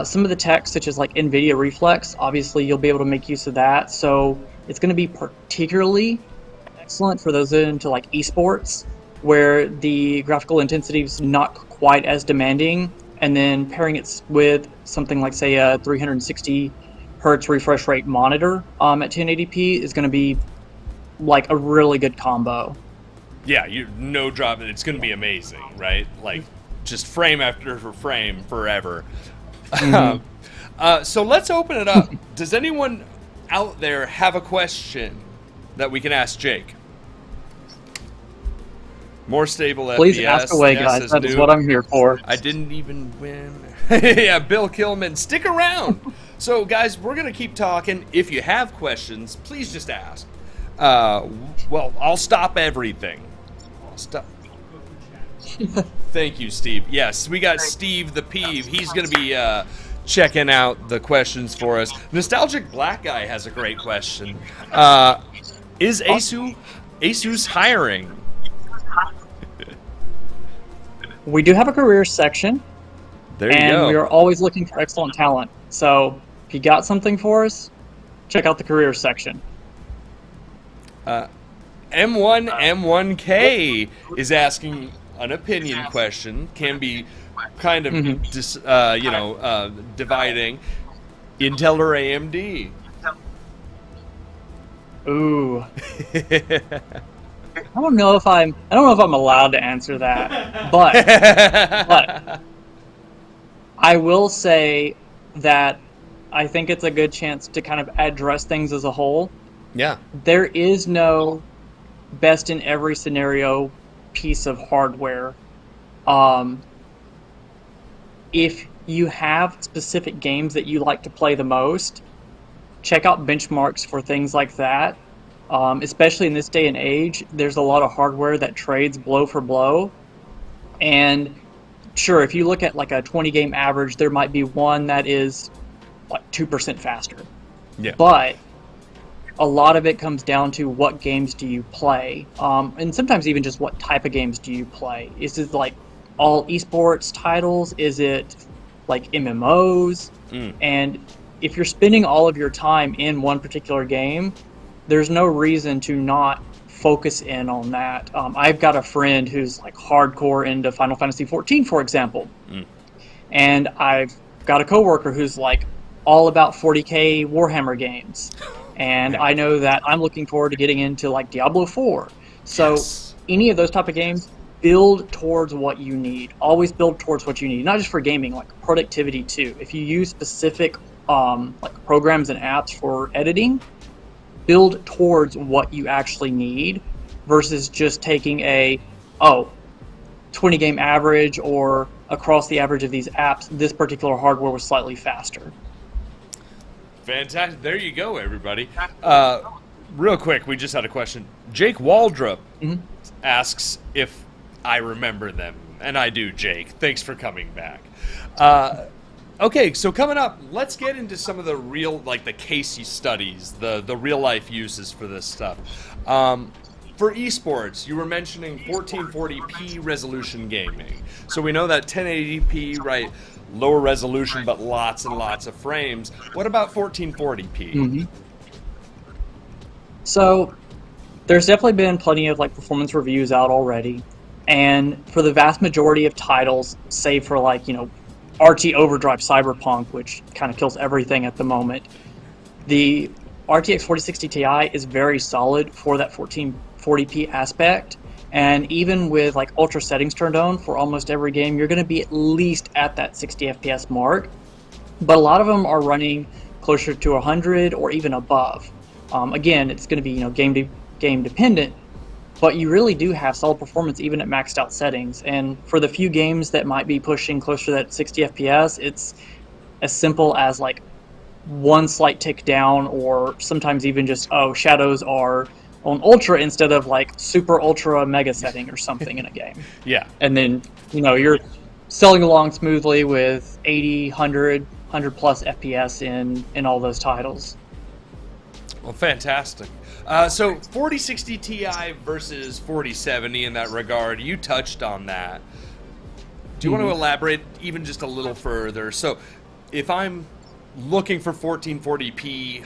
some of the tech, such as like NVIDIA Reflex, obviously you'll be able to make use of that. So it's going to be particularly excellent for those into like esports, where the graphical intensity is not quite as demanding. And then pairing it with something like, say, a 360 hertz refresh rate monitor at 1080p is going to be like a really good combo. Yeah, you no drop. It's going to be amazing, right? Like just frame after frame forever. So let's open it up. Does anyone out there have a question that we can ask Jake? More stable Please FPS. ask away, yes, guys. That is new. what I'm here for. I didn't even win. Yeah, Bill Kilman, stick around. So, guys, we're going to keep talking. If you have questions, please just ask. Well, I'll stop everything. Stop. Thank you, Steve. Yes, we got Steve the Peeve. He's going to be checking out the questions for us. Nostalgic Black Guy has a great question. Is Asus hiring? We do have a careers section, There you and go. we are always looking for excellent talent. So if you got something for us, check out the careers section. M1M1K is asking an opinion question. Can be kind of dividing. Intel or AMD? Ooh. I don't know if I'm allowed to answer that, but I will say that I think it's a good chance to kind of address things as a whole. Yeah. There is no best in every scenario piece of hardware. If you have specific games that you like to play the most, check out benchmarks for things like that. Especially in this day and age, there's a lot of hardware that trades blow for blow. And sure, if you look at like a 20 game average, there might be one that is like 2% faster. Yeah. But a lot of it comes down to what games do you play, and sometimes even just what type of games do you play. Is it like all esports titles? Is it like MMOs? And if you're spending all of your time in one particular game, there's no reason to not focus in on that. I've got a friend who's like hardcore into Final Fantasy XIV, for example. And I've got a coworker who's like all about 40K Warhammer games. And I know that I'm looking forward to getting into like Diablo 4. So any of those type of games, build towards what you need. Always build towards what you need. Not just for gaming, like productivity too. If you use specific like programs and apps for editing, build towards what you actually need versus just taking a 20 game average, or across the average of these apps, this particular hardware was slightly faster. Fantastic. There you go, everybody. Real quick, we just had a question. Jake Waldrop asks if I remember them. And I do, Jake. Thanks for coming back. Okay, so coming up, let's get into some of the real, like the case studies, the real-life uses for this stuff. For esports, you were mentioning 1440p resolution gaming. So we know that 1080p, right, lower resolution, but lots and lots of frames. What about 1440p? So there's definitely been plenty of like performance reviews out already. And for the vast majority of titles, save for like, RT Overdrive Cyberpunk, which kind of kills everything at the moment, the RTX 4060 Ti is very solid for that 1440p aspect. And even with like ultra settings turned on for almost every game, you're going to be at least at that 60 FPS mark. But a lot of them are running closer to 100 or even above. Again, it's going to be game dependent, but you really do have solid performance even at maxed out settings. And for the few games that might be pushing closer to that 60 FPS, it's as simple as like one slight tick down, or sometimes even just, shadows are on ultra instead of like super ultra mega setting or something in a game. Yeah. And then, you're selling along smoothly with 80, 100 plus FPS in all those titles. Well, fantastic. So 4060 Ti versus 4070 in that regard, you touched on that. Do you want to elaborate even just a little further? So if I'm looking for 1440p,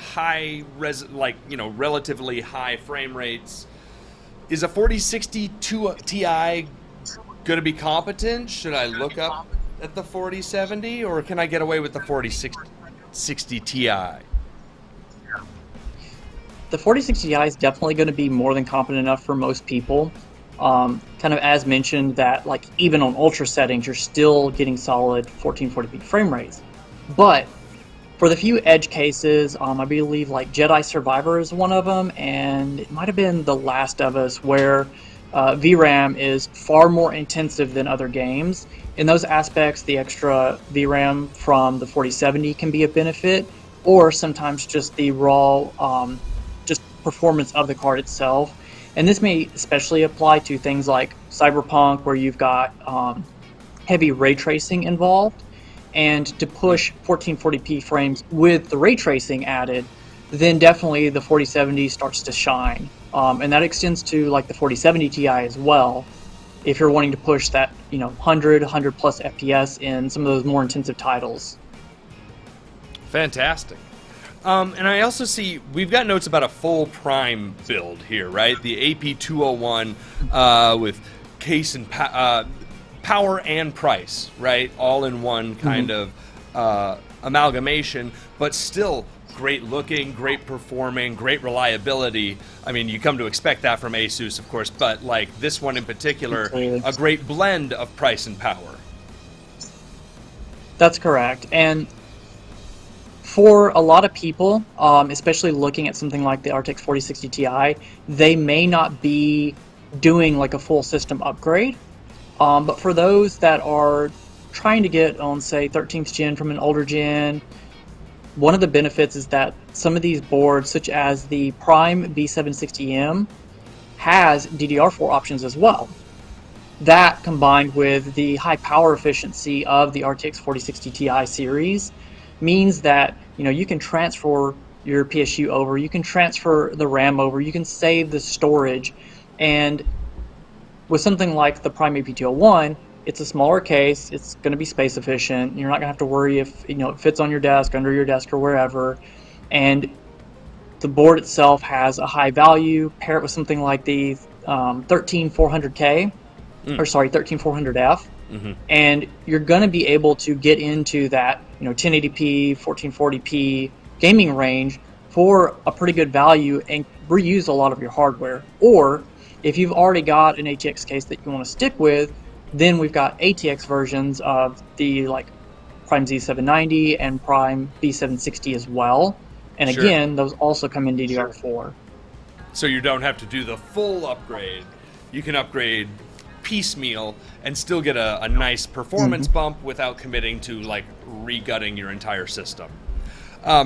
relatively high frame rates, is a 4060 Ti going to be competent? Should I look up at the 4070, or can I get away with the 4060 Ti? the 4060 Ti is definitely going to be more than competent enough for most people. Kind of as mentioned, that like even on ultra settings, you're still getting solid 1440p frame rates. But for the few edge cases, I believe like Jedi Survivor is one of them, and it might have been The Last of Us, where VRAM is far more intensive than other games. In those aspects, the extra VRAM from the 4070 can be a benefit, or sometimes just the raw just performance of the card itself. And this may especially apply to things like Cyberpunk, where you've got heavy ray tracing involved. And to push 1440p frames with the ray tracing added, then definitely the 4070 starts to shine. And that extends to like the 4070 Ti as well, if you're wanting to push that 100 plus FPS in some of those more intensive titles. Fantastic. And I also see we've got notes about a full Prime build here, right? The AP201 with case and power and price, right? All in one kind of amalgamation, but still great looking, great performing, great reliability. I mean, you come to expect that from Asus, of course, but like this one in particular, a great blend of price and power. That's correct. And for a lot of people, especially looking at something like the RTX 4060 Ti, they may not be doing like a full system upgrade. But for those that are trying to get on, say, 13th gen from an older gen, one of the benefits is that some of these boards, such as the Prime B760M, has DDR4 options as well. That, combined with the high power efficiency of the RTX 4060 Ti series, means that you can transfer your PSU over, you can transfer the RAM over, you can save the storage, and with something like the Prime AP201, it's a smaller case, it's going to be space efficient, you're not going to have to worry if it fits on your desk, under your desk, or wherever, and the board itself has a high value. Pair it with something like the 13400K, or sorry, 13400F, and you're going to be able to get into that 1080p, 1440p gaming range for a pretty good value and reuse a lot of your hardware. Or if you've already got an ATX case that you want to stick with, then we've got ATX versions of the Prime Z790 and Prime B760 as well. And again, those also come in DDR4. So you don't have to do the full upgrade. You can upgrade piecemeal and still get a nice performance bump without committing to re-gutting your entire system.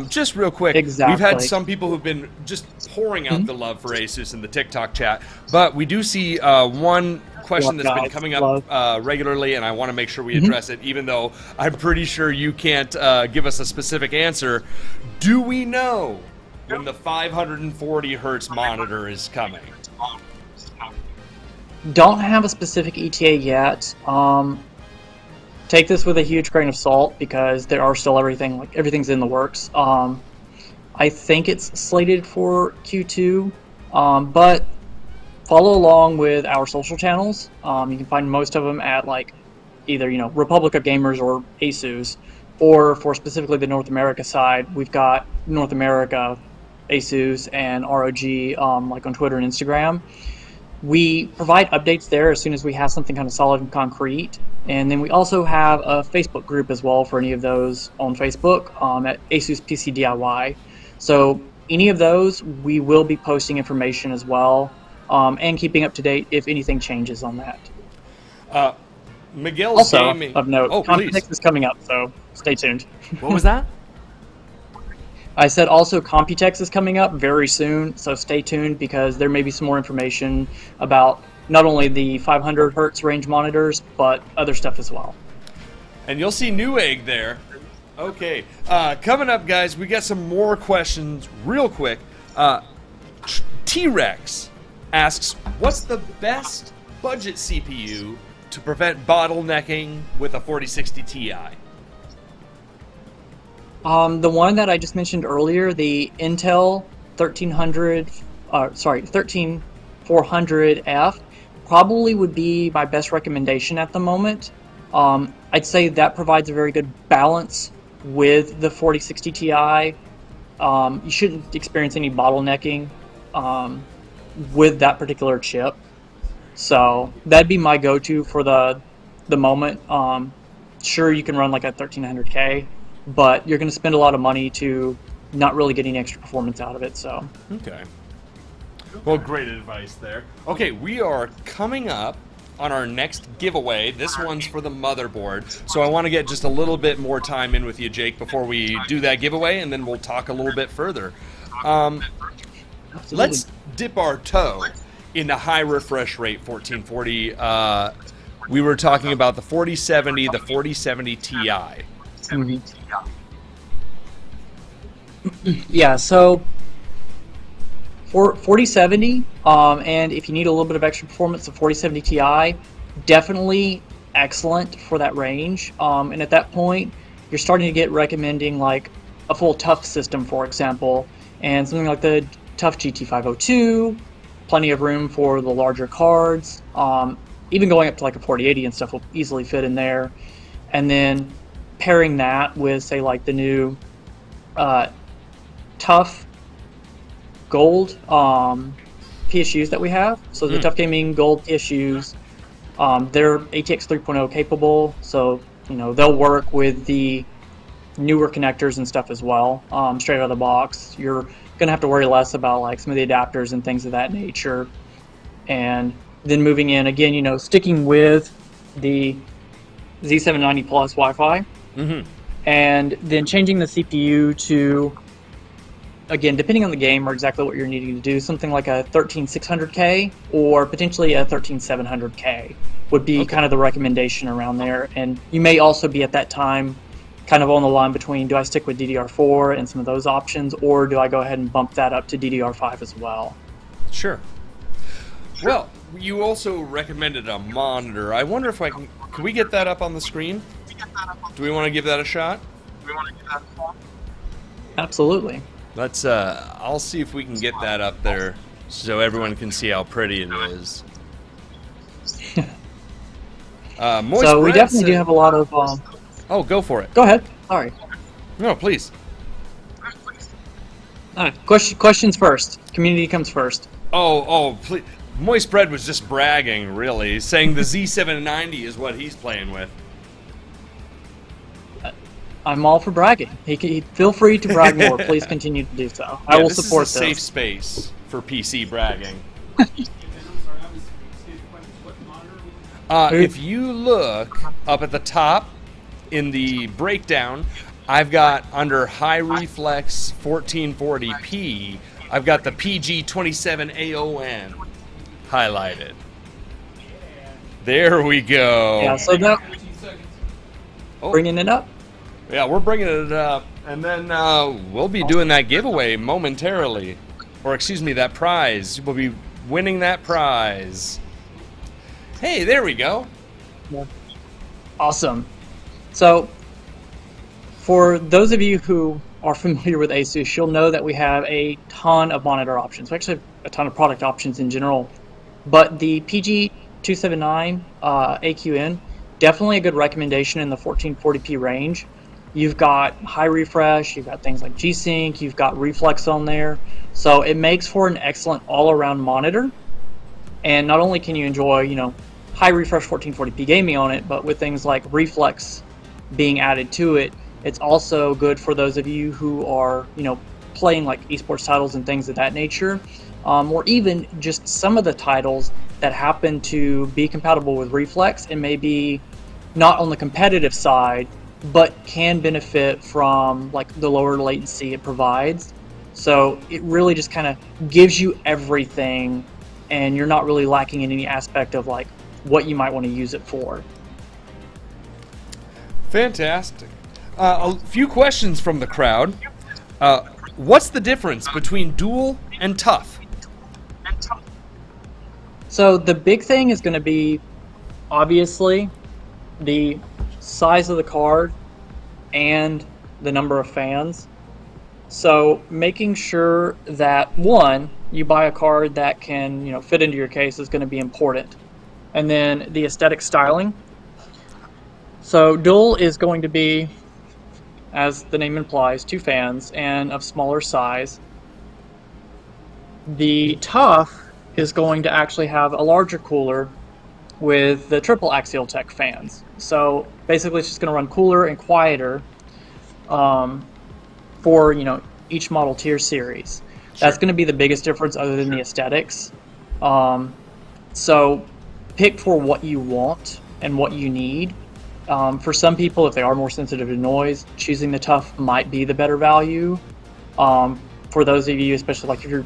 Just real quick, we've had some people who've been just pouring out the love for Asus in the TikTok chat, but we do see one question that's been coming up regularly, and I want to make sure we address it, even though I'm pretty sure you can't give us a specific answer. Do we know when the 540 hertz monitor is coming? Don't have a specific ETA yet. Take this with a huge grain of salt because there are still everything's in the works. I think it's slated for Q2, but follow along with our social channels. You can find most of them at either Republic of Gamers or Asus, or for specifically the North America side, we've got North America, Asus, and ROG on Twitter and Instagram. We provide updates there as soon as we have something kind of solid and concrete. And then we also have a Facebook group as well for any of those on Facebook at Asus PC DIY. So any of those, we will be posting information as well and keeping up to date if anything changes on that. Miguel's also, gaming. of note, oh, Computex is coming up, so stay tuned. What was that? I said also Computex is coming up very soon, so stay tuned because there may be some more information about not only the 500 hertz range monitors, but other stuff as well. And you'll see Newegg there. Okay, coming up, guys, we got some more questions real quick. T-Rex asks, what's the best budget CPU to prevent bottlenecking with a 4060 Ti? The one that I just mentioned earlier, the Intel 13400F, probably would be my best recommendation at the moment. I'd say that provides a very good balance with the 4060 Ti. you shouldn't experience any bottlenecking with that particular chip. So that'd be my go-to for the moment. Sure, you can run like a 1300K, but you're going to spend a lot of money to not really get any extra performance out of it. So Okay. Well, great advice there. Okay, we are coming up on our next giveaway. This one's for the motherboard. So I want to get just a little bit more time in with you, Jake, before we do that giveaway, and then we'll talk a little bit further. Let's dip our toe into high refresh rate 1440. We were talking about the 4070, the 4070 Ti. yeah, so for 4070, and if you need a little bit of extra performance, the 4070 Ti, definitely excellent for that range. And at that point, you're starting to get recommending like a full TUF system, for example, and something like the TUF GT502, plenty of room for the larger cards. Even going up to like a 4080 and stuff will easily fit in there. And then pairing that with, say, like the new TUF Gold PSUs that we have. So the TUF Gaming Gold PSUs, they're ATX 3.0 capable, so they'll work with the newer connectors and stuff as well, straight out of the box. You're gonna have to worry less about like some of the adapters and things of that nature. And then moving in again, sticking with the Z790 Plus Wi-Fi, and then changing the CPU to, again, depending on the game or exactly what you're needing to do, something like a 13600K or potentially a 13700K would be kind of the recommendation around there. And you may also be at that time kind of on the line between, do I stick with DDR4 and some of those options, or do I go ahead and bump that up to DDR5 as well? Sure. Well, you also recommended a monitor. I wonder if can we get that up on the screen? Do we want to give that a shot? Absolutely. Let's, I'll see if we can get that up there so everyone can see how pretty it is. Moist So we Bread definitely do said- have a lot of... Oh, go for it. Go ahead. Sorry. No, please. Questions first. Community comes first. Oh, please. Moist Bread was just bragging, really, saying the Z790 is what he's playing with. I'm all for bragging. He feel free to brag more. Please continue to do so. I will support this is a safe space for PC bragging. And I'm sorry, I was state the question. What monitor? If you look up at the top in the breakdown, I've got under high reflex 1440p, I've got the PG27AON highlighted. There we go. Yeah, so that 15 seconds. bringing it up. Yeah, we're bringing it up, and then we'll be doing that giveaway momentarily. Or excuse me, that prize. We'll be winning that prize. Hey, there we go. Awesome. So, for those of you who are familiar with ASUS, you'll know that we have a ton of monitor options. We actually have a ton of product options in general. But the PG279 AQN, definitely a good recommendation in the 1440p range. You've got high refresh, you've got things like G-Sync, you've got reflex on there. So it makes for an excellent all-around monitor. And not only can you enjoy, high refresh 1440p gaming on it, but with things like reflex being added to it, it's also good for those of you who are, playing like esports titles and things of that nature, or even just some of the titles that happen to be compatible with reflex and maybe not on the competitive side, but can benefit from like the lower latency it provides. So it really just kind of gives you everything, and you're not really lacking in any aspect of like what you might want to use it for. Fantastic. A few questions from the crowd. What's the difference between dual and tough? So the big thing is going to be obviously the size of the card and the number of fans. So making sure that, one, you buy a card that can fit into your case is going to be important. And then the aesthetic styling. So dual is going to be as the name implies, 2 fans, and of smaller size. The Tough is going to actually have a larger cooler with the triple Axial Tech fans. So basically it's just going to run cooler and quieter for, you know, each model tier series. That's going to be the biggest difference other than the aesthetics. So pick for what you want and what you need. For some people, if they are more sensitive to noise, choosing the Tough might be the better value. For those of you, especially like if you're,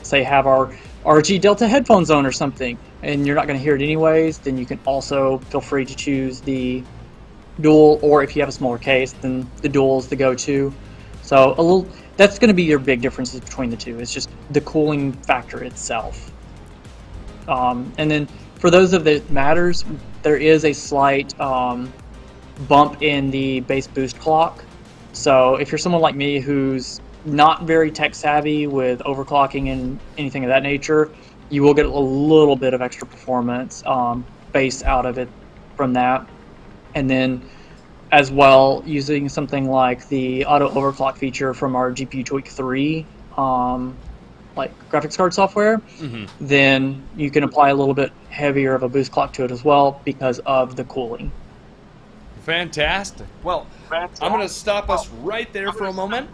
say, have our RG Delta headphones on or something, and you're not going to hear it anyways, then you can also feel free to choose the Dual, or if you have a smaller case, then the Dual is the go-to. So that's going to be your big differences between the two. It's just the cooling factor itself. And then for those of that matters, there is a slight bump in the bass boost clock. So if you're someone like me who's not very tech savvy with overclocking and anything of that nature, you will get a little bit of extra performance bass out of it from that. And then as well, using something like the auto overclock feature from our GPU Tweak 3 like graphics card software, then you can apply a little bit heavier of a boost clock to it as well because of the cooling. Fantastic. Well, I'm going to stop us right there for a moment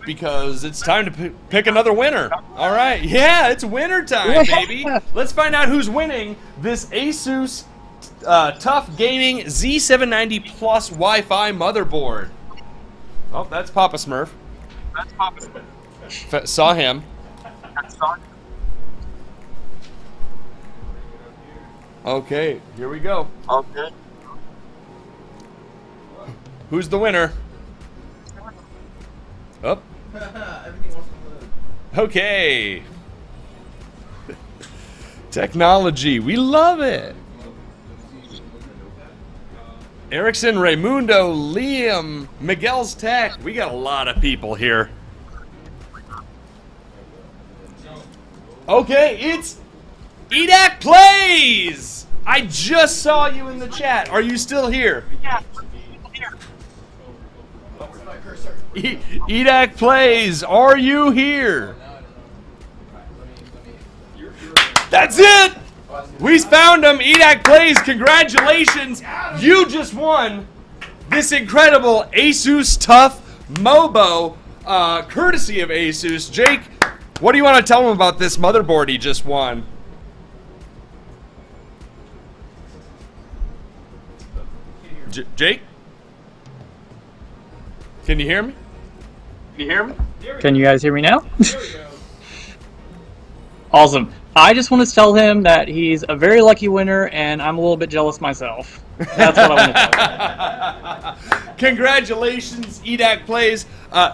because it's time to pick another winner. All right. Yeah, it's winner time, baby. Let's find out who's winning this Asus Tough Gaming Z790 Plus Wi-Fi motherboard. Oh, that's Papa Smurf. Saw him. Okay, here we go. Okay. Who's the winner? Oh. Okay. Technology, we love it. Erickson, Raymundo, Liam, Miguel's Tech. We got a lot of people here. Okay, it's EDAC Plays! I just saw you in the chat. Are you still here? Yeah. EDAC Plays, are you here? That's it! We found him. EDAC Plays, congratulations. You just won this incredible Asus Tough Mobo, courtesy of Asus. Jake, what do you want to tell him about this motherboard he just won? Jake? Can you hear me? Can you guys hear me now? Awesome. I just want to tell him that he's a very lucky winner, and I'm a little bit jealous myself. That's what I want to tell him. Congratulations, EDAC Plays.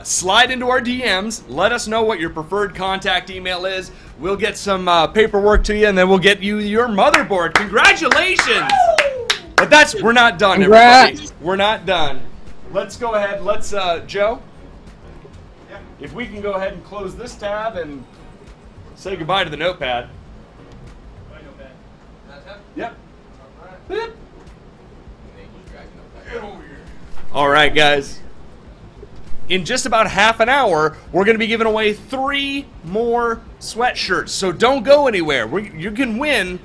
Slide into our DMs. Let us know what your preferred contact email is. We'll get some paperwork to you, and then we'll get you your motherboard. Congratulations! But we're not done, Congrats. everybody. We're not done. Let's go ahead. Let's, Joe, if we can go ahead and close this tab and say goodbye to the notepad. Yep. Yep. All right, guys. In just about half an hour, we're going to be giving away 3 more sweatshirts. So don't go anywhere. You can win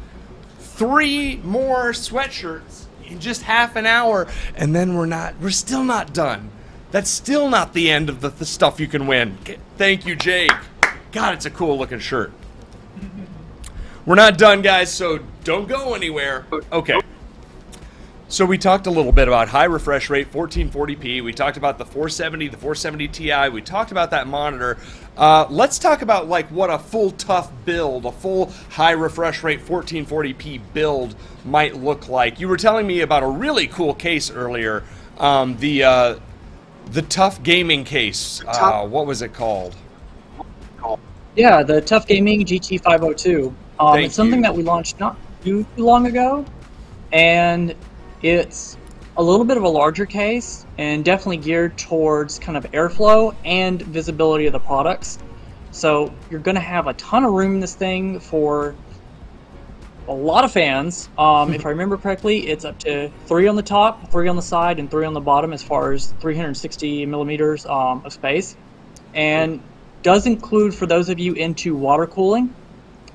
3 more sweatshirts in just half an hour, and then we're still not done. That's still not the end of the stuff you can win. Thank you, Jake. God, it's a cool looking shirt. We're not done, guys, so don't go anywhere. Okay. So we talked a little bit about high refresh rate, 1440p. We talked about the 470, the 470 Ti. We talked about that monitor. Let's talk about like what a full tough build, a full high refresh rate 1440p build might look like. You were telling me about a really cool case earlier, the Tough Gaming case. What was it called? Yeah, the Tough Gaming GT502. It's something that we launched not too long ago, and it's a little bit of a larger case and definitely geared towards kind of airflow and visibility of the products. So you're going to have a ton of room in this thing for a lot of fans. If I remember correctly, it's up to 3 on the top, 3 on the side, and 3 on the bottom as far as 360 millimeters of space. And does include, for those of you into water cooling,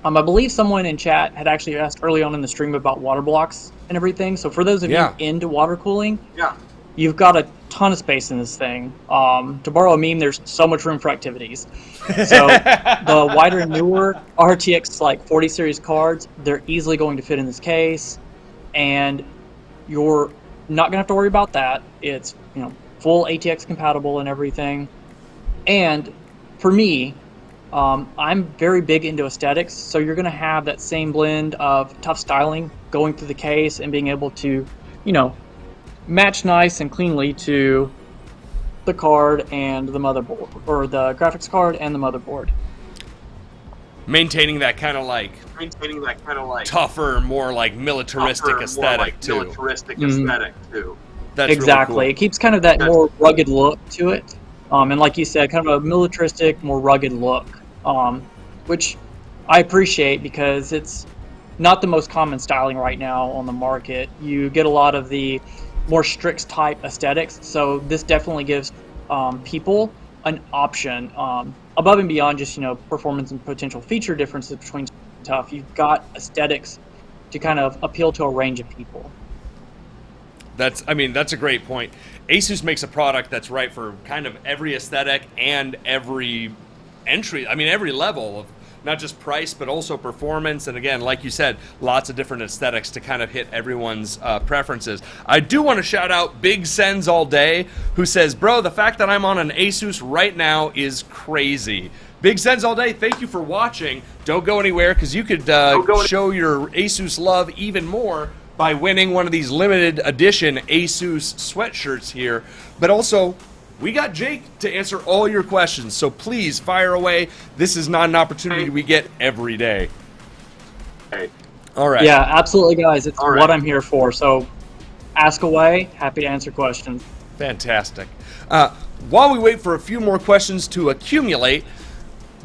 I believe someone in chat had actually asked early on in the stream about water blocks and everything. So for those of you into water cooling, you've got a ton of space in this thing. To borrow a meme, there's so much room for activities. So the wider and newer RTX like 40 series cards, they're easily going to fit in this case, and you're not gonna have to worry about that. It's, you know, full ATX compatible and everything. And for me, I'm very big into aesthetics, so you're going to have that same blend of tough styling going through the case and being able to, you know, match nice and cleanly to the card and the motherboard, or the graphics card and the motherboard. Maintaining that kind of like tougher, more like militaristic aesthetic too. That's exactly. really cool. It keeps kind of that more rugged look to it. And like you said, kind of a militaristic, more rugged look, which I appreciate because it's not the most common styling right now on the market. You get a lot of the more strict type aesthetics, so this definitely gives people an option above and beyond just, you know, performance and potential feature differences between tough. You've got aesthetics to kind of appeal to a range of people. That's a great point. Asus makes a product that's right for kind of every aesthetic and every every level of not just price, but also performance. And again, like you said, lots of different aesthetics to kind of hit everyone's preferences. I do want to shout out Big Sens All Day, who says, bro, the fact that I'm on an Asus right now is crazy. Big Sens All Day, thank you for watching. Don't go anywhere, because you could show your Asus love even more by winning one of these limited edition Asus sweatshirts here. But also, we got Jake to answer all your questions, so please fire away. This is not an opportunity we get every day. All right. Yeah, absolutely, guys. It's what I'm here for. So ask away. Happy to answer questions. Fantastic. While we wait for a few more questions to accumulate,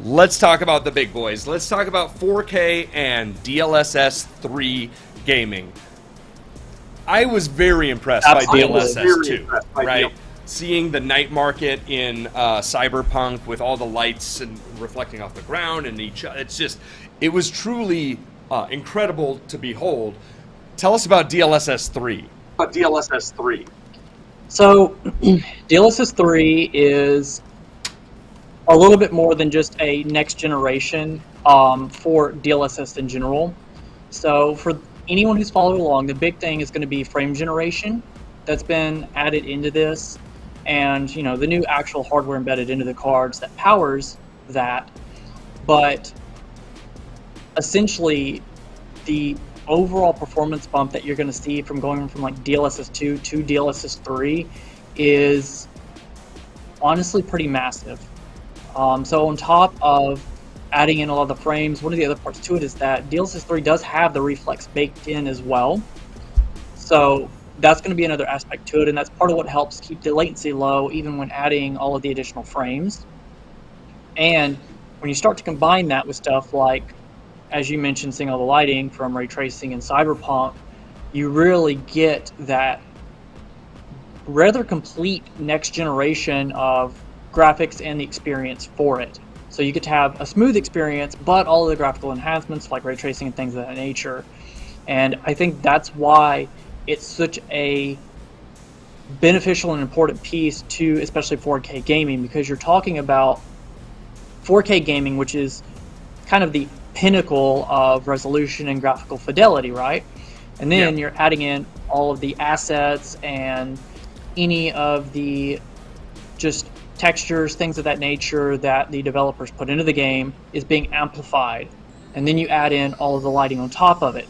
let's talk about the big boys. Let's talk about 4K and DLSS 3 gaming. I was very impressed by DLSS 2, right? Seeing the night market in Cyberpunk with all the lights and reflecting off the ground and it was truly incredible to behold. Tell us about DLSS 3. So, DLSS 3 is a little bit more than just a next generation for DLSS in general. So, for anyone who's followed along, the big thing is going to be frame generation that's been added into this, and, you know, the new actual hardware embedded into the cards that powers that. But essentially, the overall performance bump that you're going to see from going from like DLSS 2 to DLSS 3 is honestly pretty massive. So on top of adding in a lot of the frames, one of the other parts to it is that DLSS 3 does have the reflex baked in as well. So that's going to be another aspect to it, and that's part of what helps keep the latency low even when adding all of the additional frames. And when you start to combine that with stuff like, as you mentioned, seeing all the lighting from ray tracing and Cyberpunk, you really get that rather complete next generation of graphics and the experience for it. So you get to have a smooth experience, but all of the graphical enhancements like ray tracing and things of that nature. And I think that's why it's such a beneficial and important piece to especially 4K gaming, because you're talking about 4K gaming, which is kind of the pinnacle of resolution and graphical fidelity, right? And then you're adding in all of the assets and any of the just textures, things of that nature that the developers put into the game is being amplified. And then you add in all of the lighting on top of it.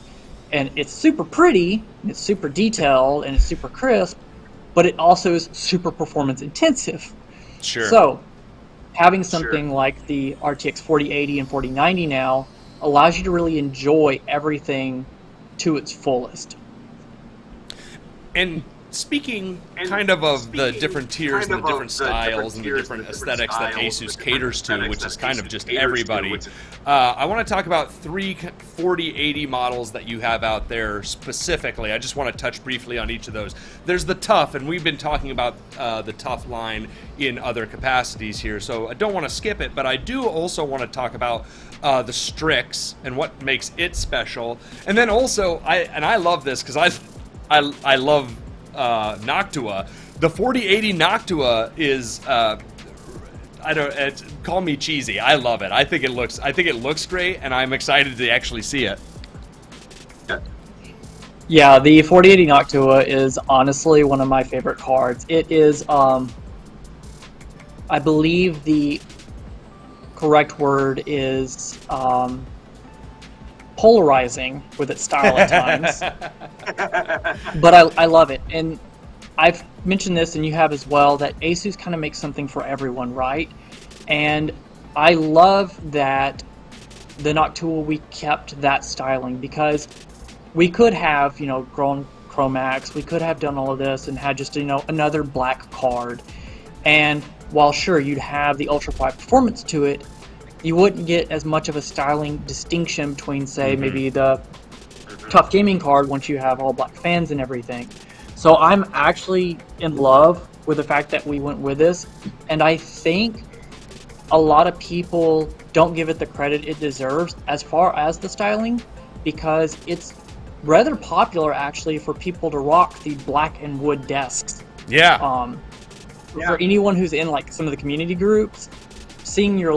And it's super pretty, it's super detailed, and it's super crisp, but it also is super performance intensive. Sure. So having something like the RTX 4080 and 4090 now allows you to really enjoy everything to its fullest. And speaking kind of the different tiers and the different styles and the different aesthetics that Asus caters to, which is kind of just everybody, I want to talk about 3 4080 models that you have out there specifically. I just want to touch briefly on each of those. There's the Tough, and we've been talking about the Tough line in other capacities here, so I don't want to skip it, but I do also want to talk about the Strix and what makes it special. And then also, I love this because I love Noctua. The 4080 Noctua is call me cheesy. I love it. I think it looks great, and I'm excited to actually see it. Yeah, the 4080 Noctua is honestly one of my favorite cards. It is, I believe the correct word is polarizing with its style at times. But I love it. And I've mentioned this, and you have as well, that Asus kind of makes something for everyone, right? And I love that the Noctua, we kept that styling, because we could have, grown Chromax, we could have done all of this and had just, another black card. And while sure, you'd have the ultra quiet performance to it, you wouldn't get as much of a styling distinction between, say, maybe the Tough Gaming card once you have all black fans and everything. So I'm actually in love with the fact that we went with this, and I think a lot of people don't give it the credit it deserves as far as the styling, because it's rather popular actually for people to rock the black and wood desks. Yeah. For anyone who's in like some of the community groups, seeing your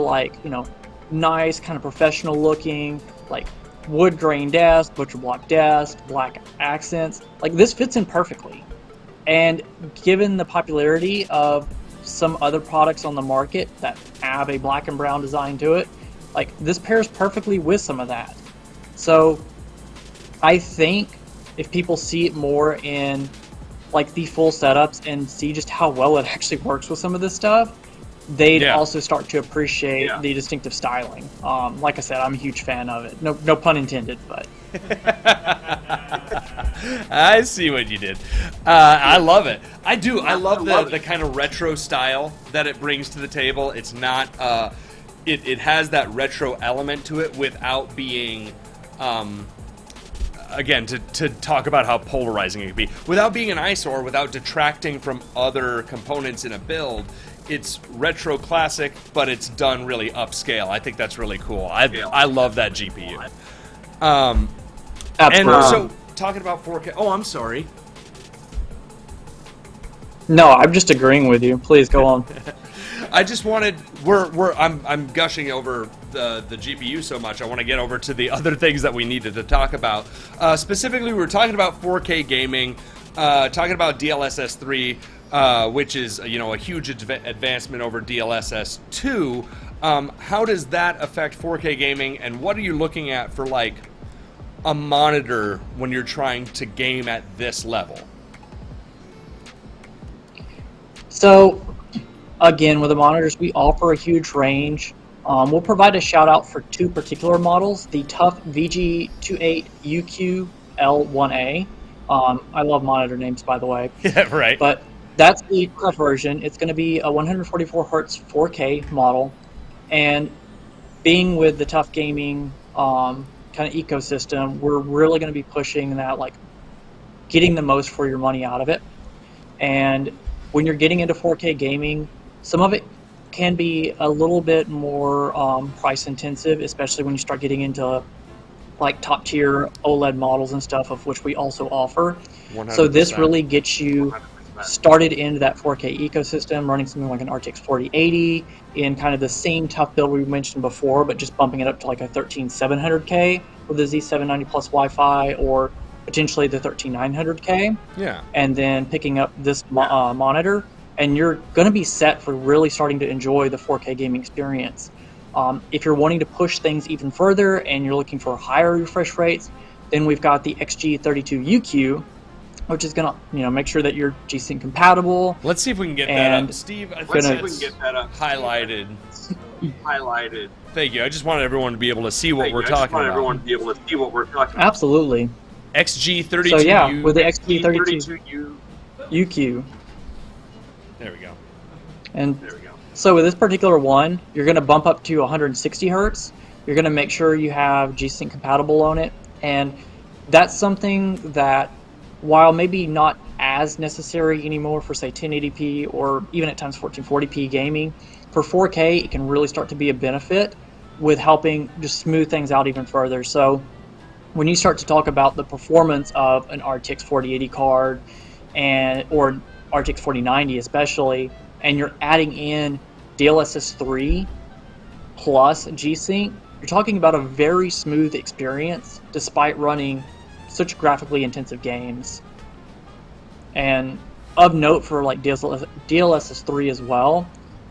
nice kind of professional looking like wood grain desk, butcher block desk, black accents, like this fits in perfectly. And given the popularity of some other products on the market that have a black and brown design to it, like this pairs perfectly with some of that. So I think if people see it more in like the full setups and see just how well it actually works with some of this stuff, they'd also start to appreciate the distinctive styling. Like I said, I'm a huge fan of it. No pun intended, but. I see what you did. I love it. I do. I love the kind of retro style that it brings to the table. It's not. It has that retro element to it without being. Again, to talk about how polarizing it can be, without being an eyesore, without detracting from other components in a build. It's retro classic, but it's done really upscale. I think that's really cool. I love that GPU. And so, talking about 4K. Oh, I'm sorry. No, I'm just agreeing with you. Please go on. I just wanted. I'm gushing over the GPU so much. I want to get over to the other things that we needed to talk about. Specifically, we were talking about 4K gaming, talking about DLSS 3. Which is a huge advancement over DLSS 2. How does that affect 4K gaming, and what are you looking at for like a monitor when you're trying to game at this level? So again, with the monitors, we offer a huge range. We'll provide a shout out for 2 particular models, the Tough VG28UQ L1A. I love monitor names, by the way. Yeah, right. But that's the Tough version. It's going to be a 144 hertz 4K model, and being with the Tough Gaming kind of ecosystem, we're really going to be pushing that, like getting the most for your money out of it. And when you're getting into 4K gaming, some of it can be a little bit more price intensive, especially when you start getting into like top tier OLED models and stuff, of which we also offer. 100%. So this really gets you started into that 4K ecosystem, running something like an RTX 4080 in kind of the same tough build we mentioned before, but just bumping it up to like a 13700K with the Z790 Plus Wi-Fi, or potentially the 13900K. Yeah. And then picking up this monitor, and you're going to be set for really starting to enjoy the 4K gaming experience. If you're wanting to push things even further and you're looking for higher refresh rates, then we've got the XG32UQ, which is going to make sure that you're G-Sync compatible. Let's see if we can get that up. Steve, I think Let's see if we can get that up. highlighted. Highlighted. Thank you. I just wanted everyone to be able to see what we're talking about. Everyone to be able to see what we're talking about. Absolutely. XG32U. So yeah, with the XG32. UQ. There we go. And so with this particular one, you're going to bump up to 160 hertz. You're going to make sure you have G-Sync compatible on it. And that's something that, while maybe not as necessary anymore for, say, 1080p or even at times 1440p gaming, for 4K, it can really start to be a benefit with helping just smooth things out even further. So when you start to talk about the performance of an RTX 4080 card or RTX 4090 especially, and you're adding in DLSS 3 plus G-Sync, you're talking about a very smooth experience despite running such graphically intensive games. And of note for like DLSS 3 as well,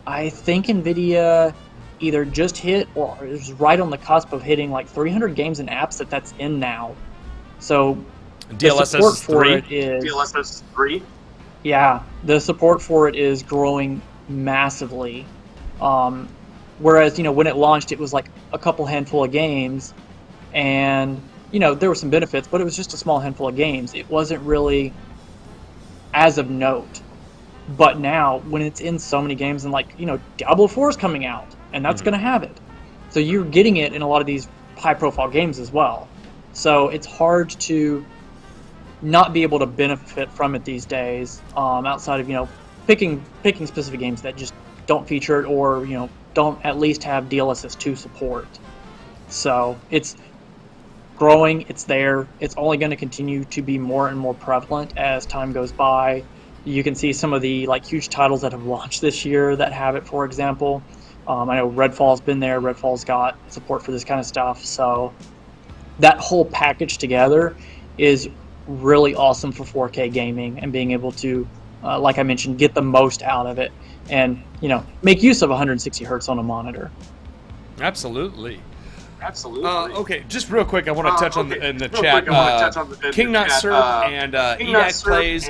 I think NVIDIA either just hit or is right on the cusp of hitting like 300 games and apps that's in now. So DLSS 3? DLSS 3? Yeah, the support for it is growing massively. Whereas, when it launched, it was like a couple handful of games, and, there were some benefits, but it was just a small handful of games. It wasn't really as of note. But now, when it's in so many games, and like, Diablo 4 is coming out, and that's going to have it. So you're getting it in a lot of these high-profile games as well. So it's hard to not be able to benefit from it these days, outside of picking specific games that just don't feature it or don't at least have DLSS 2 support. So it's growing, it's there, it's only going to continue to be more and more prevalent as time goes by. You can see some of the huge titles that have launched this year that have it, for example. I know Redfall's been there, Redfall's got support for this kind of stuff, so that whole package together is really awesome for 4K gaming and being able to, like I mentioned, get the most out of it and, make use of 160 hertz on a monitor. Absolutely. Absolutely. Okay, just real quick, I want to touch on in the real chat. quick, I wanna touch on the King Not chat, Serp and Edax Plays.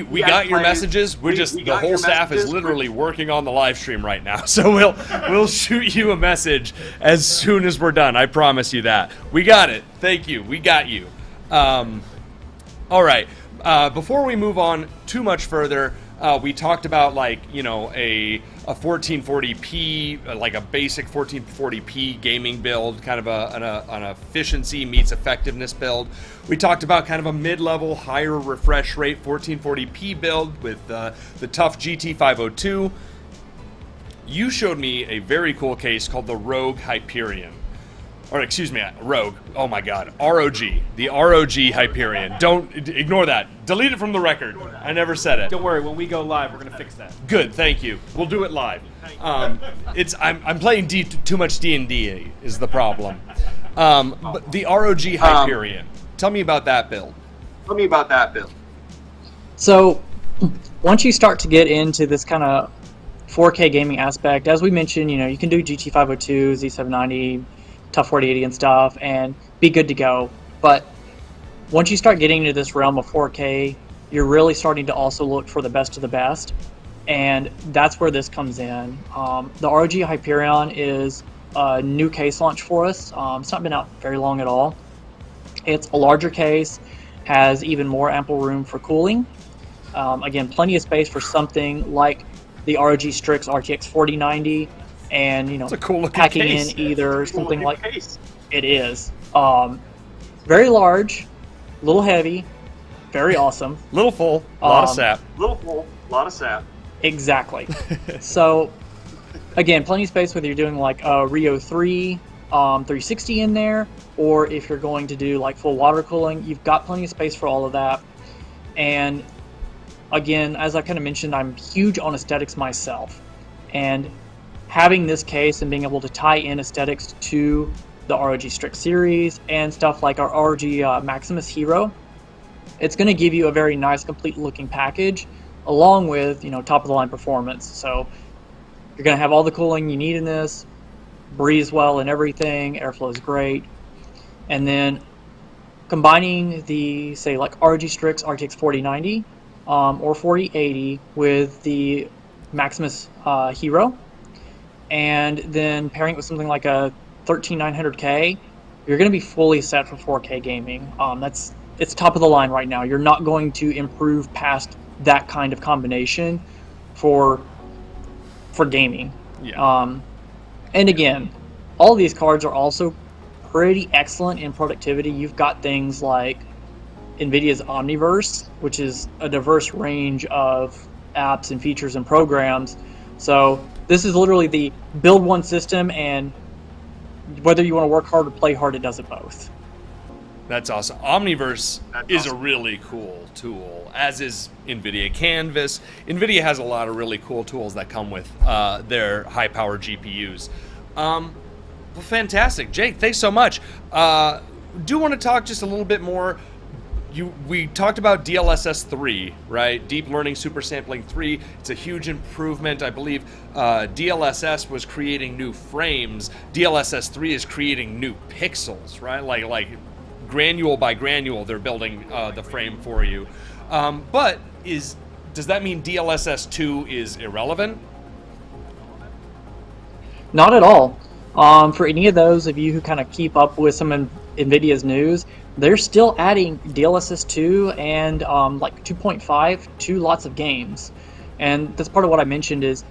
We got your messages. The whole staff is literally working on the live stream right now, so we'll shoot you a message as soon as we're done. I promise you that. We got it. Thank you. We got you. All right. Before we move on too much further, we talked about a 1440p, like a basic 1440p gaming build, kind of an efficiency meets effectiveness build. We talked about kind of a mid-level, higher refresh rate 1440p build with the TUF GT502. You showed me a very cool case called the Rogue Hyperion. Or excuse me, Rogue. Oh my God, ROG. The ROG Hyperion. Don't ignore that. Delete it from the record. I never said it. Don't worry, when we go live, we're going to fix that. Good, thank you. We'll do it live. I'm playing too much D&D is the problem. But the ROG Hyperion. Tell me about that build. So once you start to get into this kind of 4K gaming aspect, as we mentioned, you can do GT502, Z790, TUF 4080 and stuff, and be good to go. But once you start getting into this realm of 4K, you're really starting to also look for the best of the best, and that's where this comes in. The ROG Hyperion is a new case launch for us. It's not been out very long at all. It's a larger case, has even more ample room for cooling. Again, plenty of space for something like the ROG Strix RTX 4090, and it's a cool packing case. in either something like it is very large, a little heavy, very awesome, little full, a lot of sap. Exactly. So again, plenty of space whether you're doing like a Rio 3 360 in there, or if you're going to do like full water cooling, you've got plenty of space for all of that. And again, as I kind of mentioned, I'm huge on aesthetics myself, and having this case and being able to tie in aesthetics to the ROG Strix series and stuff like our ROG Maximus Hero, it's going to give you a very nice, complete looking package, along with top of the line performance. So you're going to have all the cooling you need in this, breathes well and everything, airflow is great, and then combining the say like ROG Strix RTX 4090 or 4080 with the Maximus Hero, and then pairing it with something like a 13900K, you're going to be fully set for 4K gaming. It's top of the line right now. You're not going to improve past that kind of combination for gaming. Yeah. And again, all these cards are also pretty excellent in productivity. You've got things like NVIDIA's Omniverse, which is a diverse range of apps and features and programs. So this is literally the build one system, and whether you want to work hard or play hard, it does it both. That's awesome. Omniverse is a really cool tool, as is NVIDIA Canvas. NVIDIA has a lot of really cool tools that come with their high-power GPUs. Well, fantastic. Jake, thanks so much. Do want to talk just a little bit more. We talked about DLSS 3, right? Deep Learning Super Sampling 3. It's a huge improvement. I believe DLSS was creating new frames. DLSS 3 is creating new pixels, right? Like granule by granule, they're building the frame for you. But does that mean DLSS 2 is irrelevant? Not at all. For any of those of you who kind of keep up with some of NVIDIA's news, they're still adding DLSS 2 and like 2.5 to lots of games. And that's part of what I mentioned is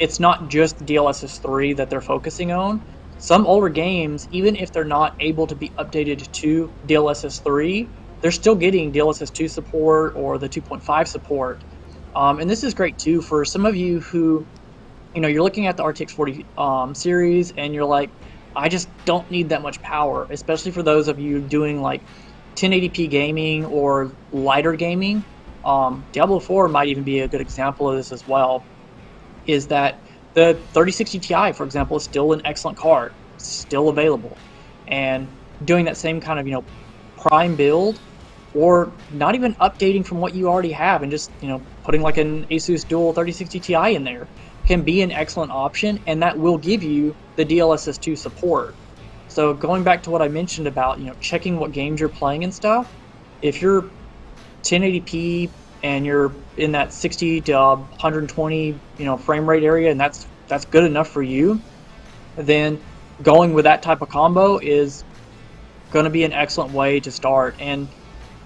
it's not just DLSS 3 that they're focusing on. Some older games, even if they're not able to be updated to DLSS 3, they're still getting DLSS 2 support or the 2.5 support. And this is great too for some of you who, you're looking at the RTX 40 series and you're like, I just don't need that much power, especially for those of you doing like 1080p gaming or lighter gaming. Diablo 4 might even be a good example of this as well, is that the 3060 Ti, for example, is still an excellent card, still available. And doing that same kind of, prime build, or not even updating from what you already have and just, putting like an Asus Dual 3060 Ti in there can be an excellent option, and that will give you the DLSS 2 support. So going back to what I mentioned about, checking what games you're playing and stuff, if you're 1080p and you're in that 60 to 120, frame rate area, and that's good enough for you, then going with that type of combo is going to be an excellent way to start. And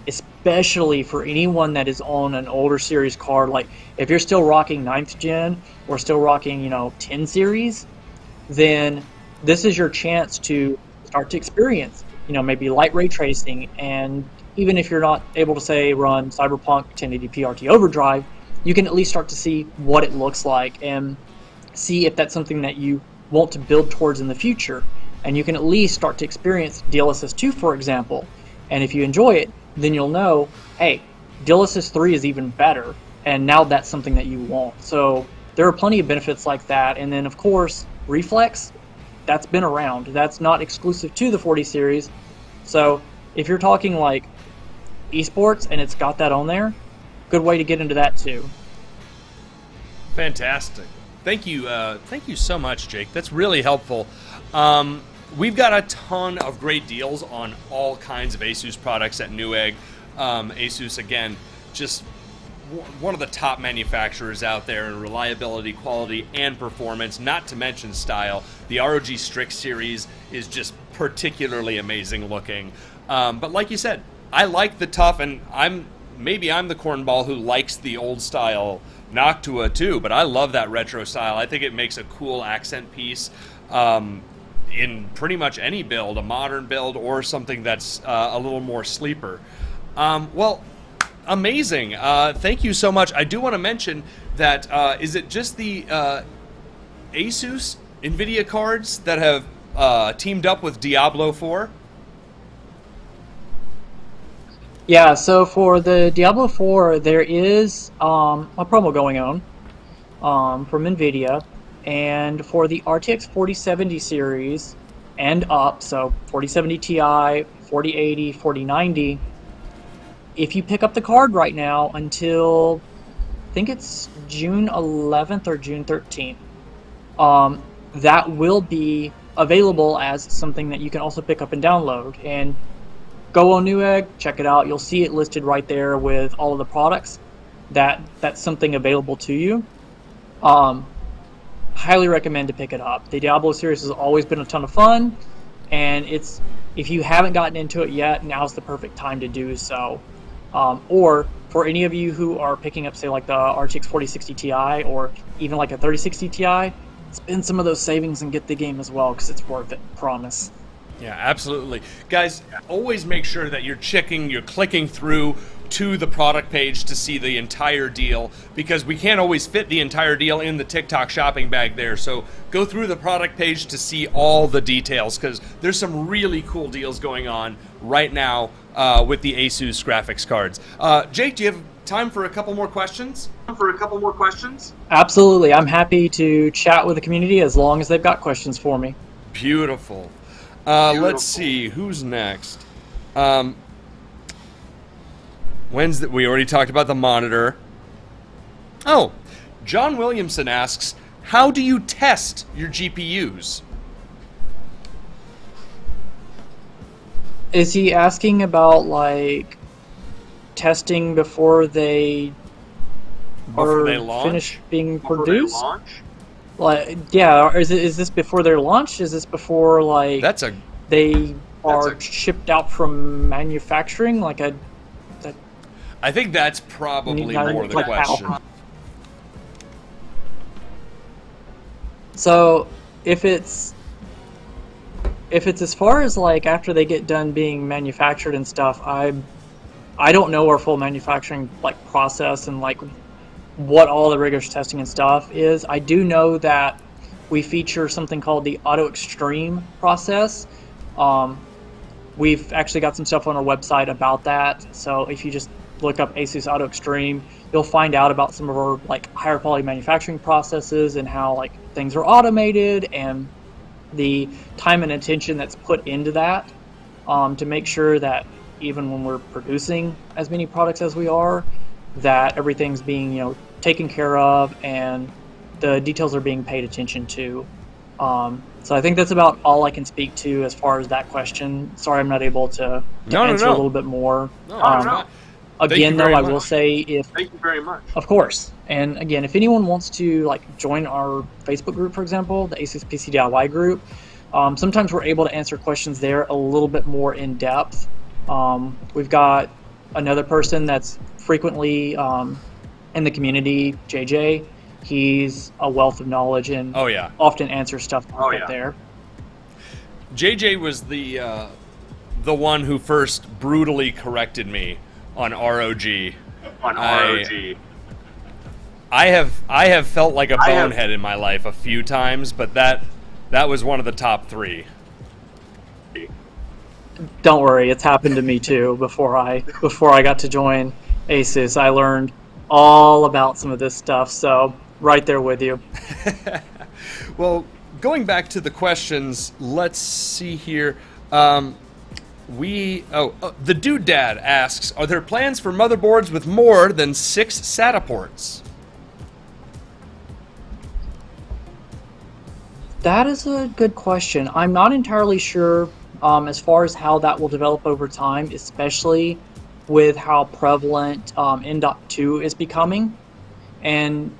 especially for anyone that is on an older series card, like if you're still rocking 9th gen or still rocking, 10 series, then this is your chance to start to experience, maybe light ray tracing. And even if you're not able to, say, run Cyberpunk 1080p RT Overdrive, you can at least start to see what it looks like and see if that's something that you want to build towards in the future. And you can at least start to experience DLSS 2, for example. And if you enjoy it, then you'll know, hey, DLSS 3 is even better, and now that's something that you want. So there are plenty of benefits like that. And then, of course, Reflex, that's been around. That's not exclusive to the 40 series. So if you're talking like esports and it's got that on there, good way to get into that too. Fantastic. Thank you so much, Jake. That's really helpful. We've got a ton of great deals on all kinds of Asus products at Newegg. Asus, again, just one of the top manufacturers out there in reliability, quality, and performance, not to mention style. The ROG Strix series is just particularly amazing looking. But like you said, I like the tough, and maybe I'm the cornball who likes the old style Noctua too, but I love that retro style. I think it makes a cool accent piece in pretty much any build, a modern build or something that's a little more sleeper. Well, amazing. Thank you so much. I do want to mention that is it just the Asus NVIDIA cards that have teamed up with Diablo 4? Yeah, so for the Diablo 4, there is a promo going on from NVIDIA, and for the RTX 4070 series and up, so 4070 Ti, 4080, 4090, if you pick up the card right now until, I think it's June 11th or June 13th, that will be available as something that you can also pick up and download. And go on Newegg, check it out. You'll see it listed right there with all of the products. That's something available to you. Highly recommend to pick it up. The Diablo series has always been a ton of fun, and if you haven't gotten into it yet, now's the perfect time to do so. Or for any of you who are picking up, say, like the RTX 4060 Ti or even like a 3060 Ti, spend some of those savings and get the game as well, because it's worth it, promise. Yeah, absolutely. Guys, always make sure that you're clicking through to the product page to see the entire deal, because we can't always fit the entire deal in the TikTok shopping bag there. So go through the product page to see all the details, because there's some really cool deals going on right now with the Asus graphics cards. Jake, do you have time for a couple more questions? Absolutely. I'm happy to chat with the community as long as they've got questions for me. Beautiful. Let's see, who's next? We already talked about the monitor. Oh, John Williamson asks, how do you test your GPUs? Is he asking about, like, testing before they launch? finish being produced? Like, yeah, or is this before their launch? Is this before, like, they are shipped out from manufacturing? Like, I think that's probably more the question. So, if it's as far as, like, after they get done being manufactured and stuff, I don't know our full manufacturing, like, process and, like, what all the rigorous testing and stuff is. I do know that we feature something called the Auto Extreme process. We've actually got some stuff on our website about that. So if you just look up Asus Auto Extreme, you'll find out about some of our, like, higher quality manufacturing processes and how, like, things are automated and the time and attention that's put into that to make sure that even when we're producing as many products as we are, that everything's being, taken care of and the details are being paid attention to. So I think that's about all I can speak to as far as that question. Sorry, I'm not able to answer a little bit more. Again, though, I will say Thank you very much. Of course. And again, if anyone wants to, like, join our Facebook group, for example, the Asus PC DIY group, sometimes we're able to answer questions there a little bit more in depth. We've got another person that's frequently in the community, JJ. He's a wealth of knowledge and often answers stuff there. JJ was the one who first brutally corrected me on ROG. I have felt like a bonehead in my life a few times, but that was one of the top 3. Don't worry, it's happened to me too. Before I got to join Asus, I learned all about some of this stuff. So right there with you. Well, going back to the questions, let's see here. The Dude Dad asks, are there plans for motherboards with more than 6 SATA ports? That is a good question. I'm not entirely sure as far as how that will develop over time, especially with how prevalent M.2 is becoming. And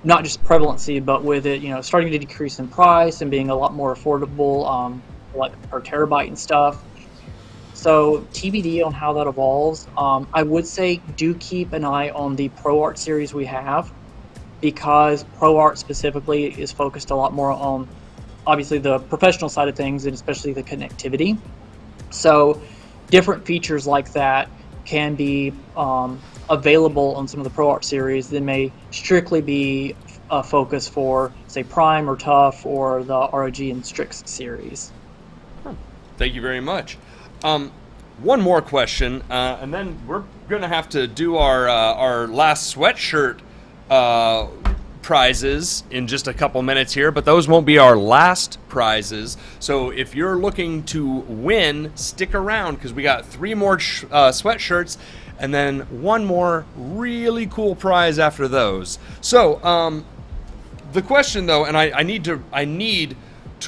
not just prevalency, but with it, starting to decrease in price and being a lot more affordable, like per terabyte and stuff. So TBD on how that evolves. I would say do keep an eye on the ProArt series we have, because ProArt specifically is focused a lot more on, obviously, the professional side of things and especially the connectivity. So different features like that can be available on some of the ProArt series that may strictly be a focus for, say, Prime or TUF or the ROG and Strix series. Thank you very much. One more question, and then we're going to have to do our last sweatshirt prizes in just a couple minutes here, but those won't be our last prizes. So if you're looking to win, stick around, because we got 3 more sweatshirts and then 1 more really cool prize after those. So the question, though, and I need to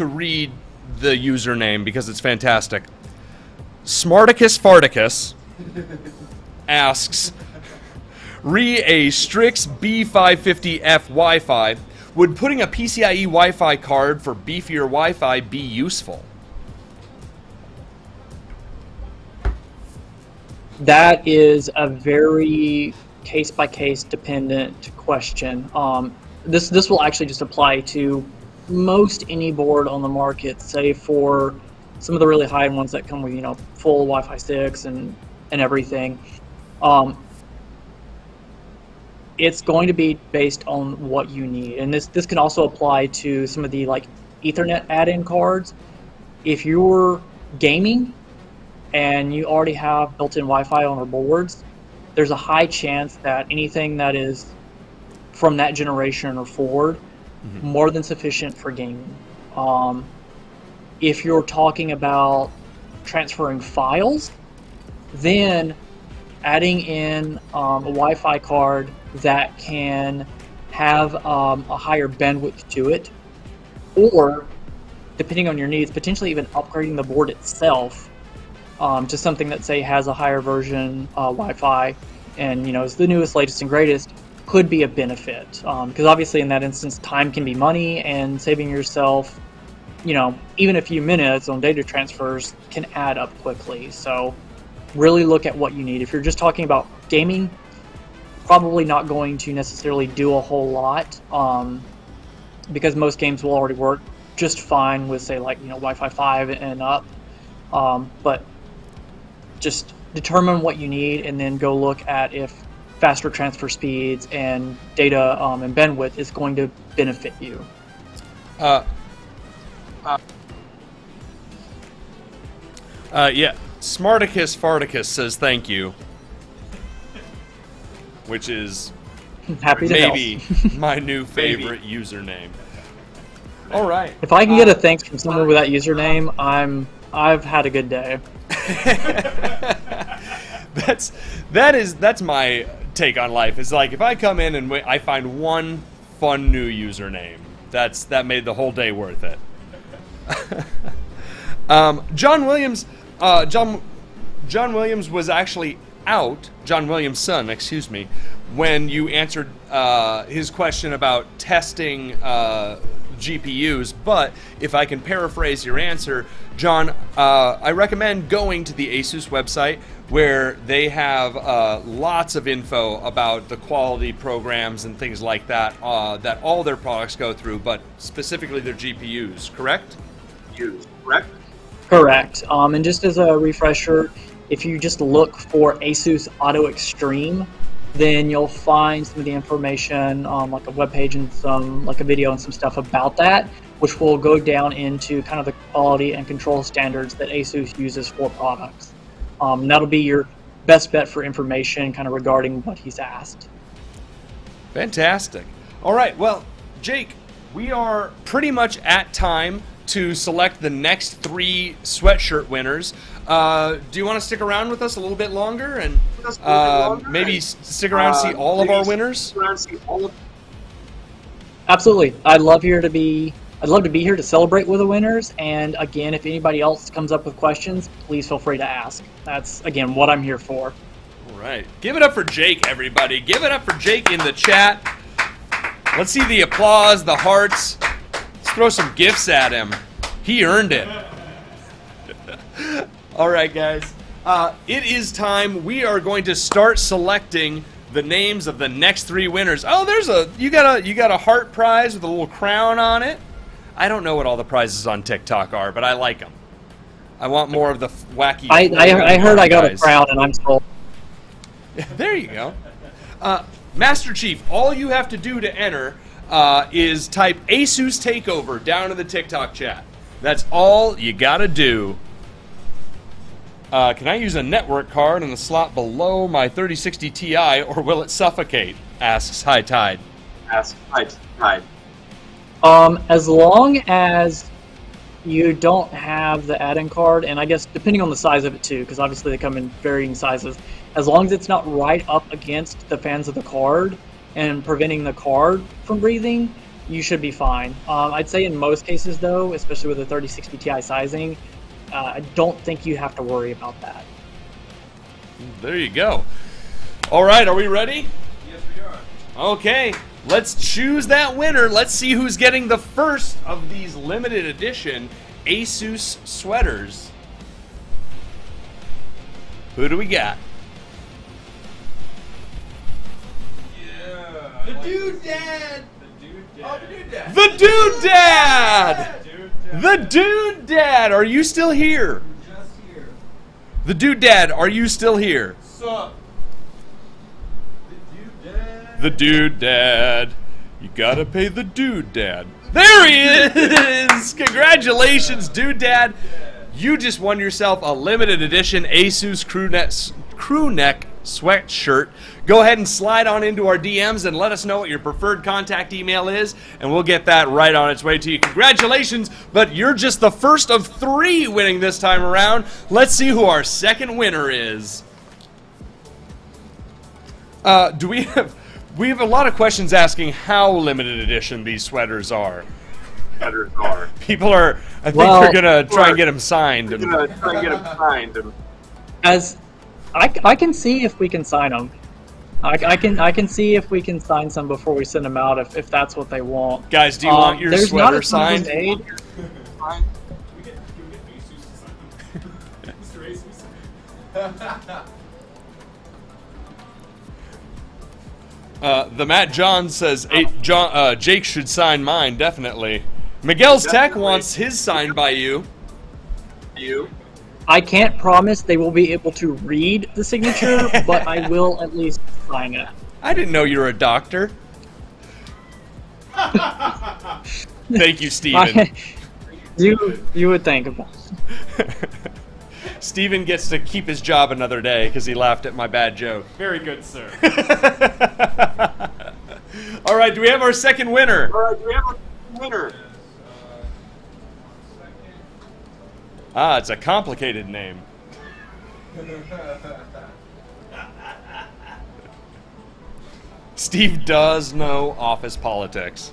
read the username because it's fantastic. Smarticus Farticus asks, a Strix B550F Wi-Fi, would putting a PCIe Wi-Fi card for beefier Wi-Fi be useful? That is a very case-by-case dependent question. This will actually just apply to most any board on the market, save for some of the really high-end ones that come with, you know, full Wi-Fi 6 and everything. It's going to be based on what you need, and this can also apply to some of the like Ethernet add-in cards. If you're gaming and you already have built-in Wi-Fi on our boards, there's a high chance that anything that is from that generation or forward, more than sufficient for gaming. If you're talking about transferring files, then adding in a Wi-Fi card that can have a higher bandwidth to it, or depending on your needs, potentially even upgrading the board itself to something that, say, has a higher version Wi-Fi and, you know, is the newest, latest, and greatest, could be a benefit. Because obviously in that instance, time can be money, and saving yourself, you know, even a few minutes on data transfers can add up quickly. So really look at what you need. If you're just talking about gaming, probably not going to necessarily do a whole lot, because most games will already work just fine with, say, like, you know, Wi-Fi 5 and up. But just determine what you need and then go look at if faster transfer speeds and data and bandwidth is going to benefit you. Yeah, Smarticus Farticus says thank you, which is Happy to maybe help. my new favorite username. All right. If I can get a thanks from someone with that username, I've had a good day. That's my take on life. Is like if I come in and I find one fun new username, that made the whole day worth it. John Williams was actually out. John Williams' son, excuse me, when you answered his question about testing GPUs. But if I can paraphrase your answer, John, I recommend going to the ASUS website, where they have lots of info about the quality programs and things like that that all their products go through, but specifically their GPUs, correct? Correct. And just as a refresher, if you just look for ASUS Auto Extreme, then you'll find some of the information, like a webpage and some, like a video and some stuff about that, which will go down into kind of the quality and control standards that ASUS uses for products. And that'll be your best bet for information kind of regarding what he's asked. Fantastic. All right, well, Jake, we are pretty much at time to select the next 3 sweatshirt winners. Do you want to stick around with us a little bit longer and maybe stick around and see all of our winners? Absolutely. I'd love to be here to celebrate with the winners. And again, if anybody else comes up with questions, please feel free to ask. That's, again, what I'm here for. All right. Give it up for Jake, everybody. Give it up for Jake in the chat. Let's see the applause, the hearts. Let's throw some gifts at him. He earned it. All right, guys. It is time. We are going to start selecting the names of the next 3 winners. Oh, you got a heart prize with a little crown on it. I don't know what all the prizes on TikTok are, but I like them. I want more of the wacky. I heard I got a crown, and I'm sold. There you go. Master Chief, all you have to do to enter is type ASUS Takeover down in the TikTok chat. That's all you gotta do. Can I use a network card in the slot below my 3060 Ti, or will it suffocate? Asks High Tide. As long as you don't have the add-in card, and I guess depending on the size of it too, because obviously they come in varying sizes, as long as it's not right up against the fans of the card and preventing the card from breathing, you should be fine. I'd say in most cases though, especially with the 3060 Ti sizing, I don't think you have to worry about that. There you go. All right, are we ready? Yes, we are. Okay, let's choose that winner. Let's see who's getting the first of these limited edition ASUS sweaters. Who do we got? The dude dad. Oh, the dude dad. The Dude Dad! Dude, The Dude Dad! Are you still here? just here. The Dude Dad, are you still here? Sup? The Dude Dad. You gotta pay the Dude Dad. There he is! Congratulations, Dude Dad. You just won yourself a limited edition Asus crew neck sweatshirt. Go ahead and slide on into our DMs and let us know what your preferred contact email is, and we'll get that right on its way to you. Congratulations, but you're just the first of 3 winning this time around. Let's see who our second winner is. We have a lot of questions asking how limited edition these sweaters are. People are, I think Well, they're gonna try and get them signed. As I can see if we can sign them. I can see if we can sign some before we send them out if that's what they want. Guys, do you want your there's sweater not a ton of them signed? made. Can we get Asus to sign them? Mr. Asus? The Matt John says Jake should sign mine, definitely. Miguel's Tech wants his signed by you. I can't promise they will be able to read the signature, but I will at least sign it. I didn't know you were a doctor. Thank you, Steven. You would think about it. Steven gets to keep his job another day because he laughed at my bad joke. Very good, sir. All right, do we have our second winner? Ah, it's a complicated name. Steve does know office politics.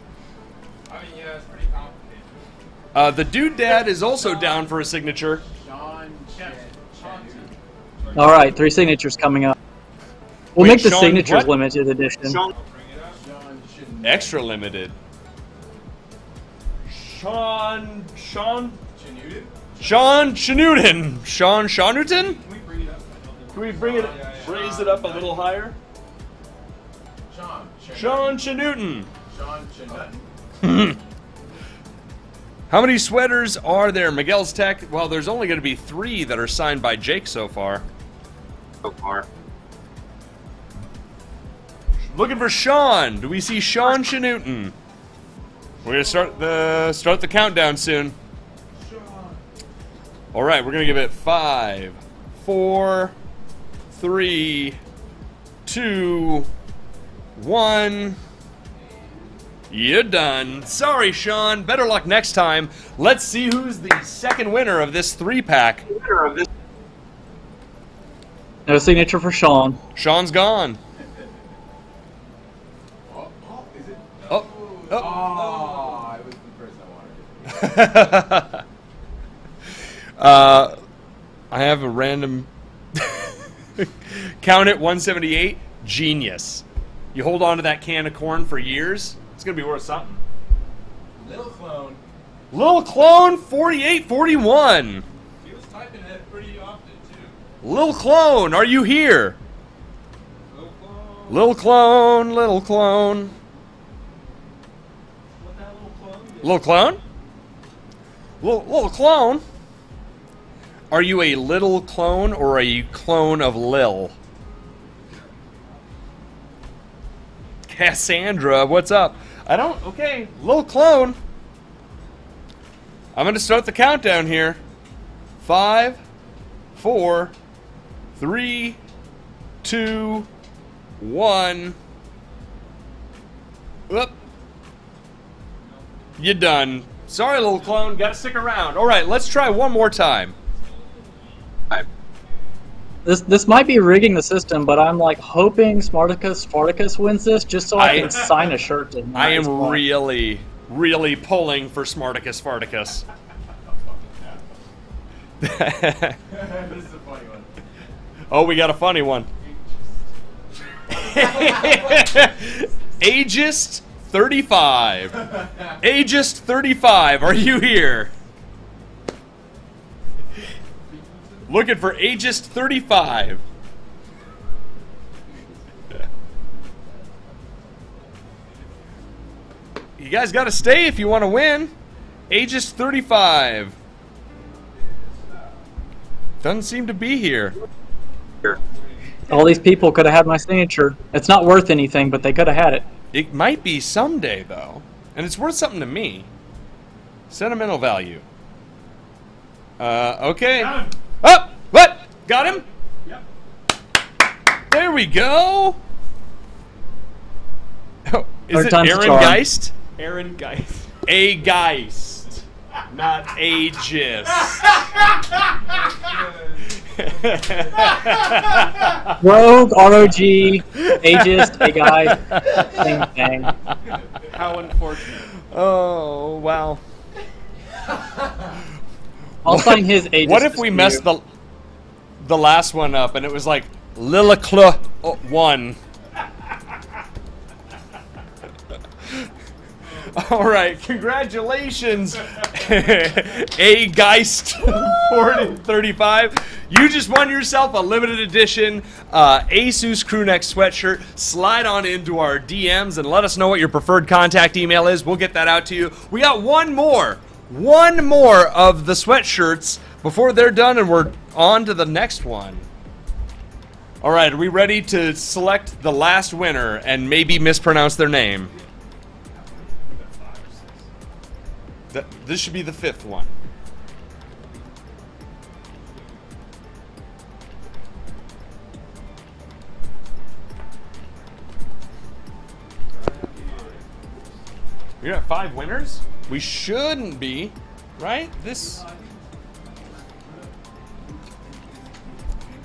I mean, yeah, it's pretty complicated. The Dude Dad is also down for a signature. All right, 3 signatures coming up. We'll Wait, make the Sean, signatures what? limited edition. Extra limited. Sean Shanuten. Sean Shanuten? Can we bring it up? Can we bring it, raise it up a little higher? Sean Shanuten. How many sweaters are there? Miguel's Tech? Well, there's only going to be 3 that are signed by Jake so far. Looking for Sean. Do we see Sean Shanuten? We're gonna start the countdown soon. All right, we're gonna give it 5, 4, 3, 2, 1. You're done. Sorry, Sean. Better luck next time. Let's see who's the second winner of this 3-pack. No signature for Sean. Sean's gone. Is it? Oh. Oh, it was the person I wanted. I have a random count it 178. Genius. You hold on to that can of corn for years, it's gonna be worth something. Little clone. Lil Clone 4841. He was typing it pretty often too. Lil Clone, are you here? Lil Clone, Little Clone. What that little clone did? Little Clone? Little Clone? Are you a little clone or a clone of Lil? Cassandra, what's up? Okay, Little Clone. I'm gonna start the countdown here. 5, 4, 3, 2, 1. Whoop. You're done. Sorry, Little Clone. Gotta stick around. All right, let's try one more time. This might be rigging the system, but I'm like hoping Spartacus wins this just so I can sign a shirt to him. I am really pulling for Smarticus Farticus. This is a funny one. Oh, we got a funny one. Ageist 35. Ageist 35, are you here? Looking for Ageist 35. guys got to stay if you want to win. Aegis 35. Doesn't seem to be here. All these people could have had my signature. It's not worth anything, but they could have had it. It might be someday, though. And it's worth something to me. Sentimental value. Okay. Got him. Oh, what? Got him? Yep. There we go. Oh, is Third it time's the Aaron charm. Geist? Aaron Geist. A Geist, not Aegis. Rogue, ROG, Aegis, a guy, same thing. How unfortunate. Oh, wow. I'll sign his Aegis. What if we messed the last one up and it was like Lillicla 1? All right, congratulations, A Geist 4035. You just won yourself a limited edition Asus crewneck sweatshirt. Slide on into our DMs and let us know what your preferred contact email is. We'll get that out to you. We got one more of the sweatshirts before they're done, and we're on to the next one. All right, are we ready to select the last winner and maybe mispronounce their name? This should be the 5th one. We're at 5 winners? We shouldn't be, right? This...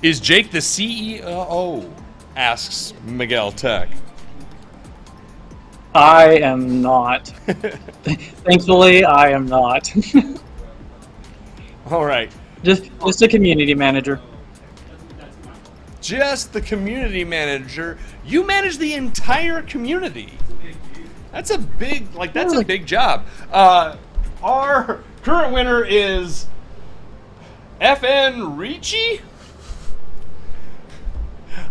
Is Jake the CEO? Asks Miguel Tech. I am not. Thankfully, I am not. All right. Just a community manager. Just the community manager. You manage the entire community. That's a big, that's a big job. Our current winner is FN Ricci.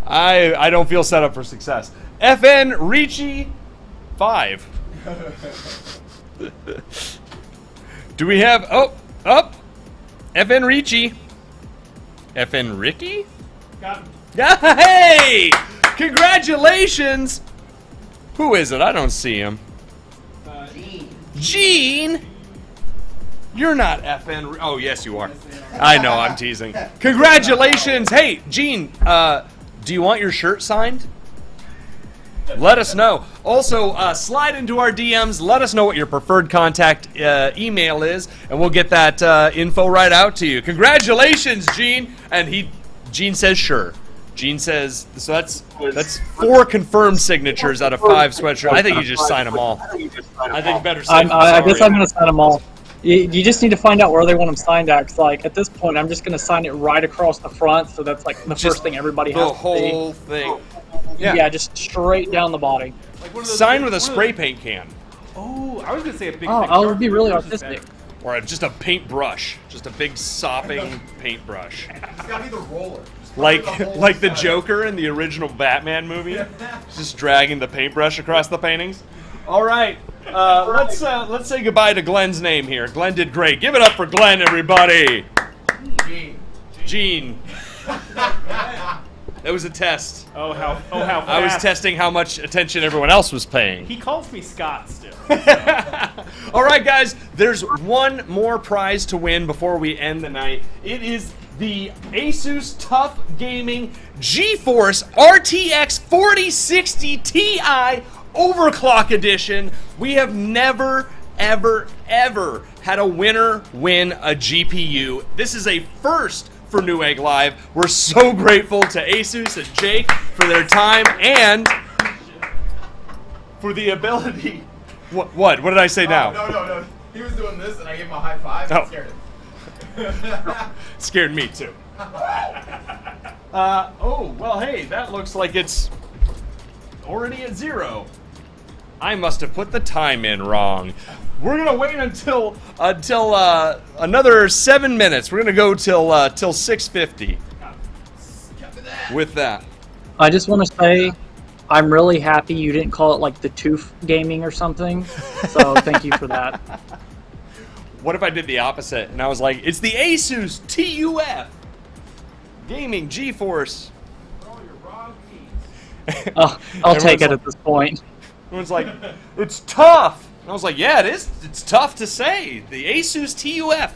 I don't feel set up for success. FN Ricci 5. Do we have FN Ricci? FN Ricky? Got him. Hey! Congratulations! Who is it? I don't see him. Gene! You're not FN. Oh, yes, you are. I know, I'm teasing. Congratulations! Hey, Gene, do you want your shirt signed? Let us know. Also, slide into our DMs. Let us know what your preferred contact email is, and we'll get that info right out to you. Congratulations, Gene! And Gene says sure. Gene says, so that's 4 confirmed signatures out of 5 sweatshirts. I think you just sign them all. I think better safe than I guess sorry. I'm going to sign them all. You just need to find out where they want them signed at. 'Cause, like, at this point, I'm just going to sign it right across the front, so that's like the first thing everybody has The to see. whole thing. Yeah, just straight down the body. Like one of those Sign big- with a one of spray those- paint can. Oh, I was gonna say a big. Oh, thick I would shark. be really Yours is artistic. better. Or just a paintbrush. Just a big sopping paintbrush. It's gotta be the roller. Just Like cover the whole like the side. Joker in the original Batman movie, just dragging the paintbrush across the paintings. All right, let's say goodbye to Glenn's name here. Glenn did great. Give it up for Glenn, everybody. Gene. It was a test. Oh how fast. I was testing how much attention everyone else was paying. He calls me Scott still. All right, guys, there's one more prize to win before we end the night. It is the Asus Tough Gaming GeForce RTX 4060 Ti Overclock Edition. We have never, ever, ever had a winner win a GPU. This is a first for Newegg Live. We're so grateful to Asus and Jake for their time and for the ability. What did I say now? No. He was doing this, and I gave him a high five. Oh. And scared him. Scared me too. Oh, well, hey, that looks like it's already at 0. I must have put the time in wrong. We're gonna wait until another 7 minutes. We're gonna go till 6:50 with that. I just want to say, I'm really happy you didn't call it like the TUF gaming or something. So thank you for that. What if I did the opposite and I was like, it's the Asus TUF Gaming GeForce. For all your raw meats. I'll take Everyone's it at this point. Everyone's like, it's tough. And I was like, yeah, it is. It's tough to say. The Asus TUF.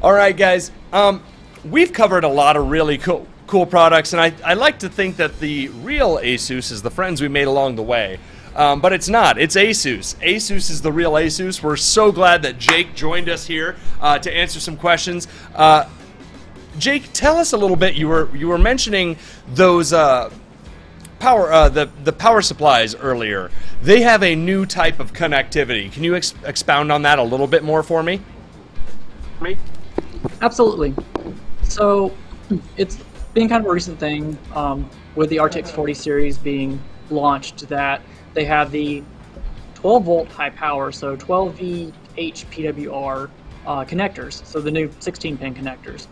All right, guys. We've covered a lot of really cool products, and I like to think that the real Asus is the friends we made along the way. But it's not. It's Asus. Asus is the real Asus. We're so glad that Jake joined us here to answer some questions. Jake, tell us a little bit. You were mentioning those power the power supplies earlier. They have a new type of connectivity. Can you expound on that a little bit more for me? Absolutely. So it's been kind of a recent thing with the RTX 40 series being launched that they have the 12 volt high power, so 12V HPWR connectors, so the new 16 pin connectors.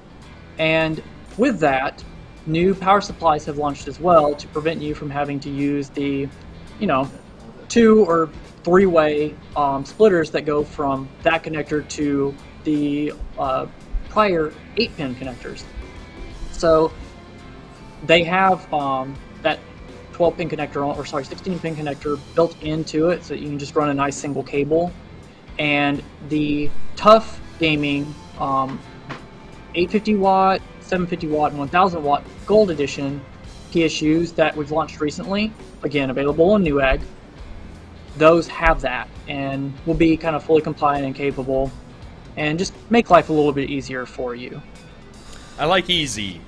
And with that, new power supplies have launched as well to prevent you from having to use the, 2 or 3-way splitters that go from that connector to the prior 8-pin connectors. So they have that 12-pin connector, 16-pin connector built into it, so you can just run a nice single cable. And the TUF Gaming 850 watt, 750 watt, and 1000 watt Gold Edition PSUs that we've launched recently, again available in Newegg, those have that and will be kind of fully compliant and capable and just make life a little bit easier for you. I like easy.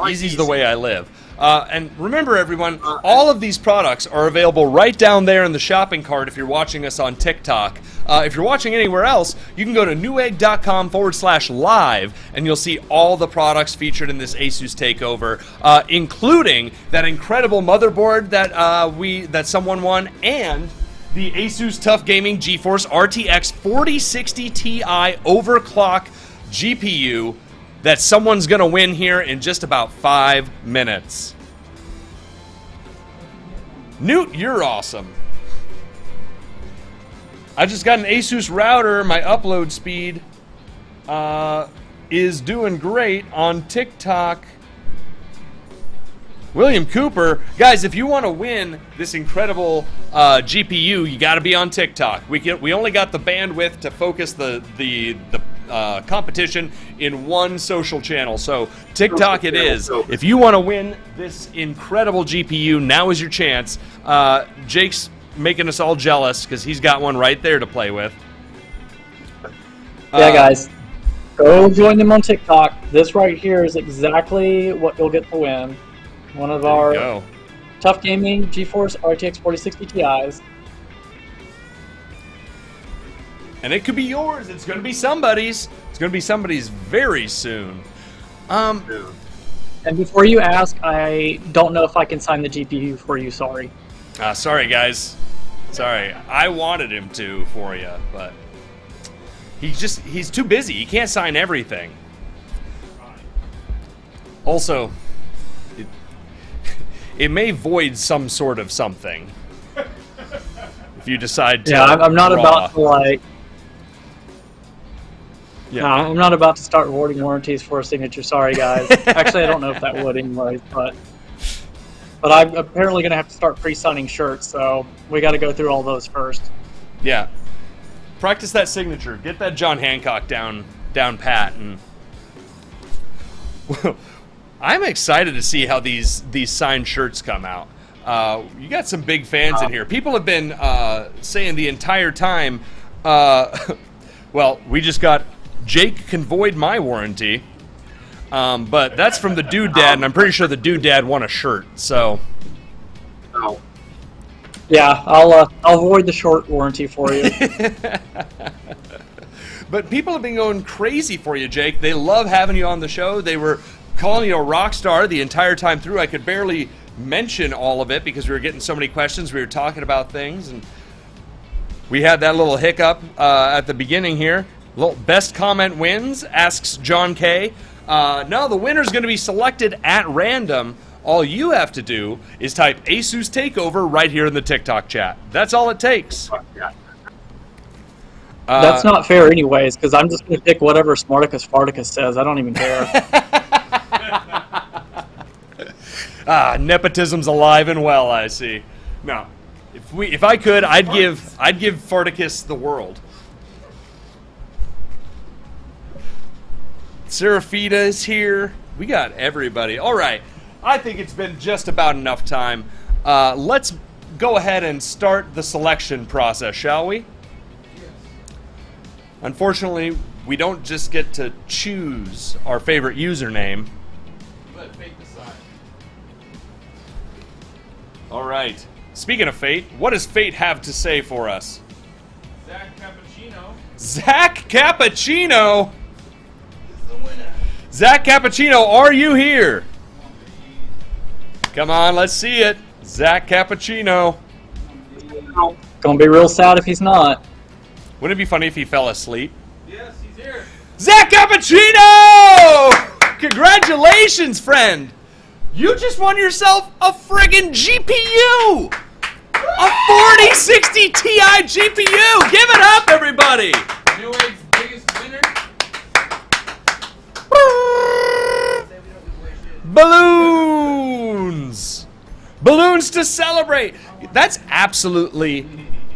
Easy's the way I live. And remember, everyone, all of these products are available right down there in the shopping cart if you're watching us on TikTok. If you're watching anywhere else, you can go to newegg.com/live, and you'll see all the products featured in this Asus takeover, including that incredible motherboard that someone won, and the Asus TUF Gaming GeForce RTX 4060 Ti overclock GPU that someone's going to win here in just about 5 minutes. Newt, you're awesome. I just got an Asus router. My upload speed is doing great on TikTok. William Cooper, guys, if you want to win this incredible GPU, you got to be on TikTok. We only got the bandwidth to focus the competition in one social channel, so TikTok it is. If you want to win this incredible GPU, now is your chance. Jake's making us all jealous because he's got one right there to play with. Yeah, guys, go join them on TikTok. This right here is exactly what you'll get to win. One of our TUF Gaming GeForce RTX 4060 Ti's. And it could be yours. It's going to be somebody's. It's going to be somebody's very soon. And before you ask, I don't know if I can sign the GPU for you. Sorry. Sorry, guys. Sorry. I wanted him to for you, but he's too busy. He can't sign everything. Also, it may void some sort of something if you decide to. Yeah, I'm not about to like. Yeah. No, I'm not about to start awarding warranties for a signature. Sorry, guys. Actually, I don't know if that would anyway, but I'm apparently going to have to start pre-signing shirts, so we got to go through all those first. Yeah. Practice that signature. Get that John Hancock down pat, and I'm excited to see how these signed shirts come out. You got some big fans in here. People have been saying the entire time. Well, we just got. Jake can void my warranty, but that's from the Dude Dad, and I'm pretty sure the Dude Dad won a shirt. So, yeah, I'll void the short warranty for you. But people have been going crazy for you, Jake. They love having you on the show. They were calling you a rock star the entire time through. I could barely mention all of it because we were getting so many questions. We were talking about things, and we had that little hiccup at the beginning here. Best comment wins, asks John K. No, the winner's going to be selected at random All you have to do is type Asus Takeover right here in the TikTok chat. That's all it takes. That's not fair anyways, because I'm just going to pick whatever Smarticus Farticus says. I don't even care. Nepotism's alive and well, I see. No. If I could, I'd give Farticus the world. Serafita is here. We got everybody. All right. I think it's been just about enough time. Let's go ahead and start the selection process, shall we? Yes. Unfortunately, we don't just get to choose our favorite username. Let fate decide. All right. Speaking of fate, what does fate have to say for us? Zach Cappuccino. Zach Cappuccino! Is the winner. Zach Cappuccino, are you here? Come on, let's see it. Zach Cappuccino. Gonna be real sad if he's not. Wouldn't it be funny if he fell asleep? Yes, he's here. Zach Cappuccino! Congratulations, friend! You just won yourself a friggin' GPU! A 4060 Ti GPU! Give it up, everybody! Newegg's biggest winner. Balloons! Balloons to celebrate! That's absolutely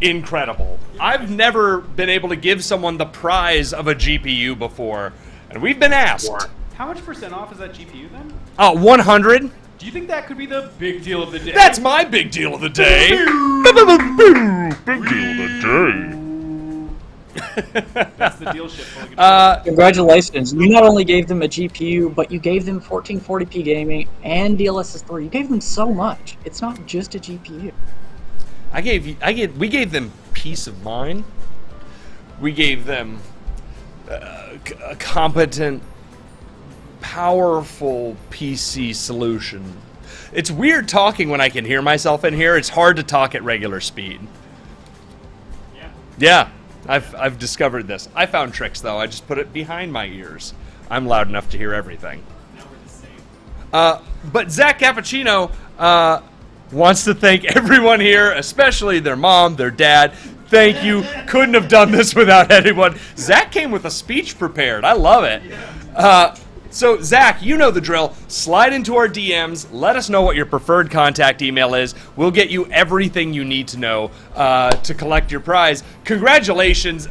incredible. I've never been able to give someone the prize of a GPU before, and we've been asked. How much % off is that GPU then? 100? Do you think that could be the big deal of the day? That's my big deal of the day. Big deal of the That's the deal shit. day. Congratulations. You not only gave them a GPU, but you gave them 1440p gaming and DLSS 3. You gave them so much. It's not just a GPU. We gave them peace of mind. We gave them a competent, powerful PC solution. It's weird talking when I can hear myself in here. It's hard to talk at regular speed. Yeah, I've discovered this. I found tricks though. I just put it behind my ears. I'm loud enough to hear everything. Now we're the same. But Zach Cappuccino wants to thank everyone here, especially their mom, their dad. Thank you. Couldn't have done this without anyone. Zach came with a speech prepared. I love it. So, Zach, you know the drill. Slide into our DMs. Let us know what your preferred contact email is. We'll get you everything you need to know to collect your prize. Congratulations.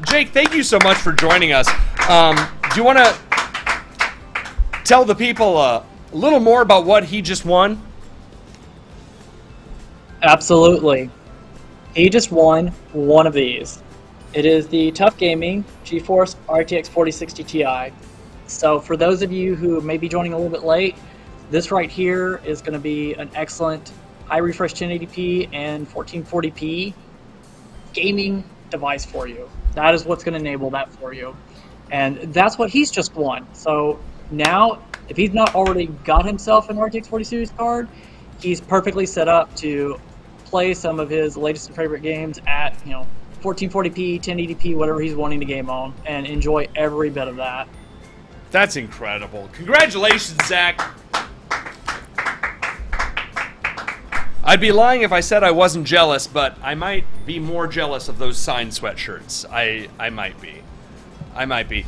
Jake, thank you so much for joining us. Do you want to tell the people a little more about what he just won? Absolutely. He just won one of these. It is the Tough Gaming GeForce RTX 4060 Ti. So for those of you who may be joining a little bit late, this right here is going to be an excellent high refresh 1080p and 1440p gaming device for you. That is what's going to enable that for you. And that's what he's just won. So now, if he's not already got himself an RTX 40 series card, he's perfectly set up to play some of his latest and favorite games at 1440p, 1080p, whatever he's wanting to game on, and enjoy every bit of that. That's incredible. Congratulations, Zach. I'd be lying if I said I wasn't jealous, but I might be more jealous of those signed sweatshirts. I might be. I might be.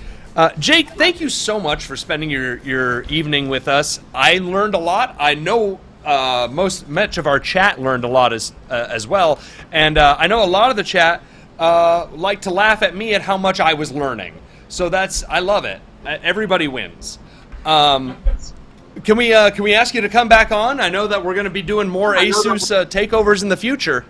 Jake, thank you so much for spending your evening with us. I learned a lot. I know much of our chat learned a lot as well, and I know a lot of the chat like to laugh at me at how much I was learning. So I love it. Everybody wins. Can we ask you to come back on? I know that we're going to be doing more Asus takeovers in the future.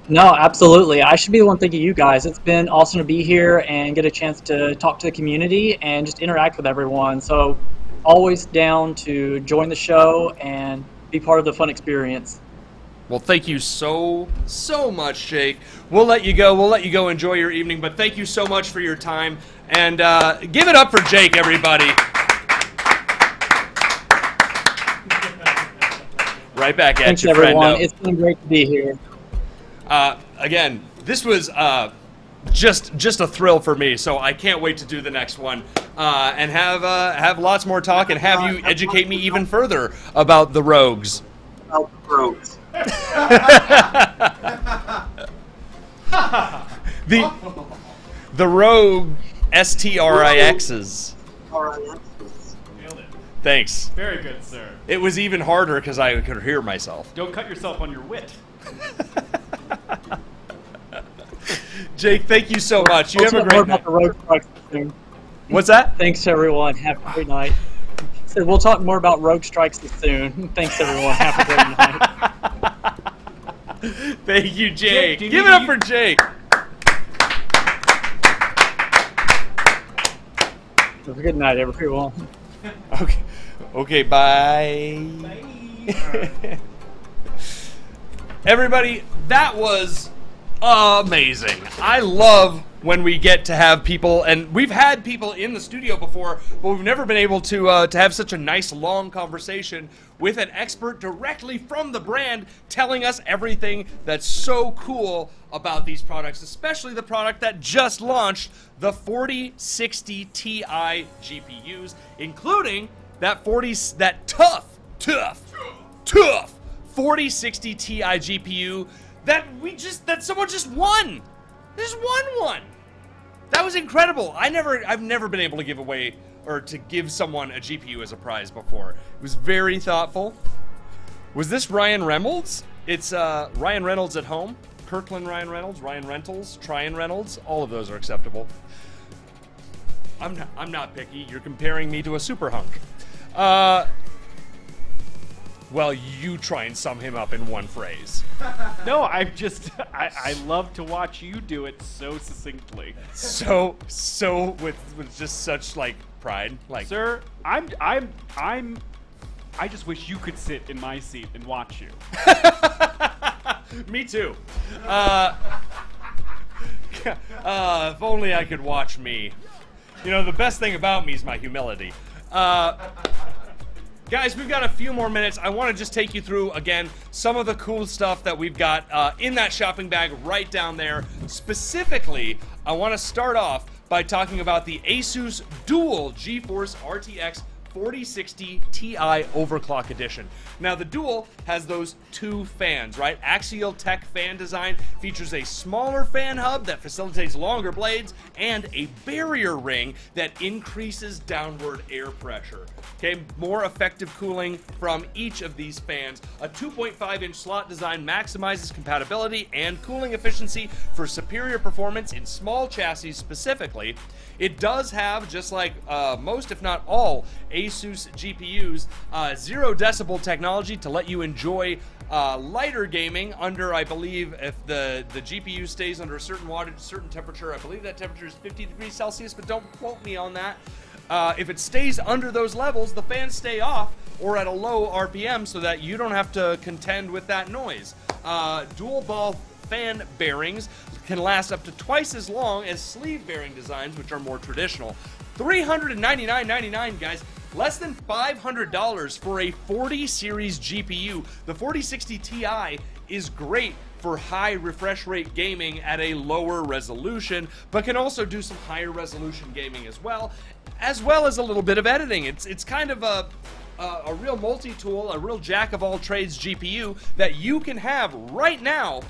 No, absolutely. I should be the one thanking you guys. It's been awesome to be here and get a chance to talk to the community and just interact with everyone. So always down to join the show and be part of the fun experience. Well, thank you so much, Jake. We'll let you go. We'll let you go enjoy your evening, but thank you so much for your time. And give it up for Jake, everybody. Right back at Thanks, you, everyone. friendo. It's been great to be here. Again, this was just a thrill for me. So I can't wait to do the next one and have lots more talk and have you educate me even further about the rogues. The Rogue STRIXs. Nailed it. Thanks. Very good, sir. It was even harder because I could hear myself. Don't cut yourself on your wit. Jake, thank you so much. You We'll have a talk more great about the night. rogue strikes soon. What's that? Thanks, everyone. Have a great night. So we'll talk more about rogue strikes soon. Thanks, everyone. Have a great night. Thank you, Jake. Jake, do you Give need it up to- for Jake. Have a good night, everyone. Okay. Okay, bye. Everybody, that was amazing. I love when we get to have people, and we've had people in the studio before, but we've never been able to have such a nice long conversation with an expert directly from the brand telling us everything that's so cool about these products, especially the product that just launched, the 4060 Ti GPUs, including that tough 4060 Ti GPU that someone just won. They just won one. That was incredible. I've never been able to give away or to give someone a GPU as a prize before. It was very thoughtful. Was this Ryan Reynolds? It's Ryan Reynolds at home. Kirkland Ryan Reynolds, Ryan Rentals, Tryon Reynolds. All of those are acceptable. I'm not picky. You're comparing me to a super hunk. Well, you try and sum him up in one phrase. No, I love to watch you do it so succinctly. So with just such like pride, like Sir, I just wish you could sit in my seat and watch you. Me too. If only I could watch me. You know, the best thing about me is my humility. Guys, we've got a few more minutes. I want to just take you through, again, some of the cool stuff that we've got in that shopping bag right down there. Specifically, I want to start off by talking about the Asus Dual GeForce RTX 4060 Ti Overclock Edition. Now, the Dual has those two fans, right? Axial Tech fan design features a smaller fan hub that facilitates longer blades and a barrier ring that increases downward air pressure. Okay, more effective cooling from each of these fans. A 2.5-inch slot design maximizes compatibility and cooling efficiency for superior performance in small chassis specifically. It does have, just like most, if not all, Asus GPUs, 0 decibel technology to let you enjoy lighter gaming under, I believe, if the GPU stays under a certain wattage, certain temperature. I believe that temperature is 50 degrees Celsius, but don't quote me on that. If it stays under those levels, the fans stay off or at a low RPM so that you don't have to contend with that noise. Dual ball fan bearings can last up to twice as long as sleeve bearing designs, which are more traditional. $399.99, guys. Less than $500 for a 40 series GPU. The 4060 Ti is great for high refresh rate gaming at a lower resolution, but can also do some higher resolution gaming as well as a little bit of editing. It's kind of a real multi-tool, a real jack-of-all-trades GPU that you can have right now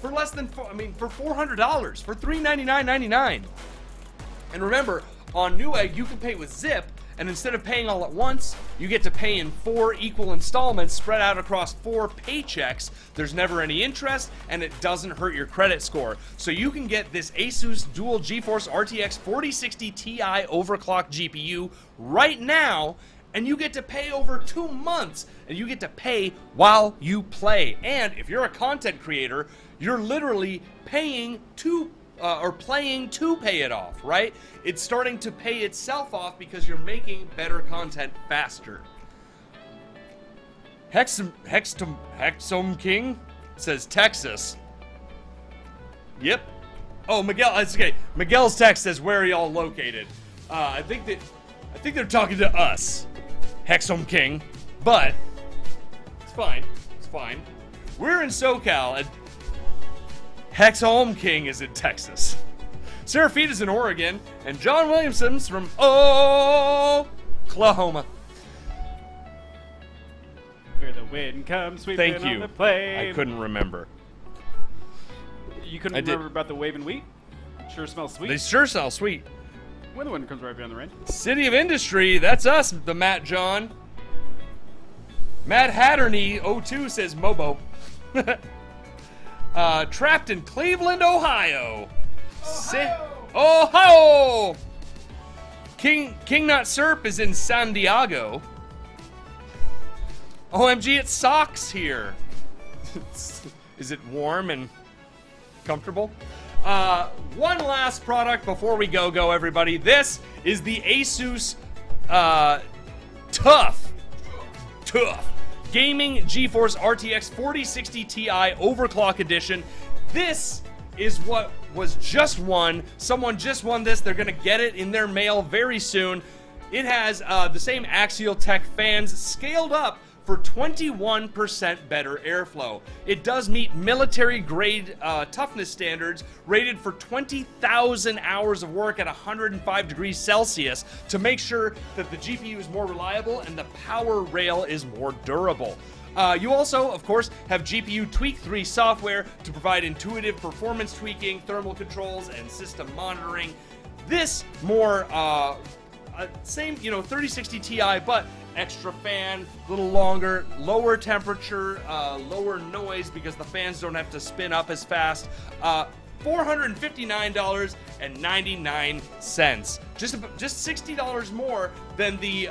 for less than, for $400, for $399.99. And remember, on Newegg, you can pay with Zip, and instead of paying all at once, you get to pay in 4 equal installments spread out across 4 paychecks. There's never any interest, and it doesn't hurt your credit score. So you can get this Asus Dual GeForce RTX 4060 Ti Overclock GPU right now, and you get to pay over 2 months, and you get to pay while you play. And if you're a content creator, you're literally paying to playing to pay it off, right? It's starting to pay itself off because you're making better content faster. Hexum King says Texas. Yep. Oh, Miguel, that's okay. Miguel's text says, where are y'all located? I think they're talking to us, Hexum King, but it's fine. It's fine. We're in SoCal, and Hexum King is in Texas. Serafita's in Oregon, and John Williamson's from Oklahoma. Where the wind comes sweeping Thank on you. the plain. I couldn't remember. You couldn't I did. remember about the waving wheat? Sure smells sweet. They sure smell sweet. When the wind comes right behind the rain. City of Industry, that's us, the Matt John. Matt Hatterney 02 says Mobo. Trapped in Cleveland, Ohio. Ohio! King Nut Serp is in San Diego. OMG, it socks here. Is it warm and comfortable? One last product before we go, everybody. This is the Asus Tough Gaming GeForce RTX 4060 Ti Overclock Edition. This is what was just won. Someone just won this. They're going to get it in their mail very soon. It has the same Axial Tech fans scaled up for 21% better airflow. It does meet military-grade toughness standards, rated for 20,000 hours of work at 105 degrees Celsius to make sure that the GPU is more reliable and the power rail is more durable. You also, of course, have GPU Tweak 3 software to provide intuitive performance tweaking, thermal controls, and system monitoring. This more same, 3060 Ti, but extra fan, a little longer, lower temperature, lower noise because the fans don't have to spin up as fast. $459.99. Just $60 more than the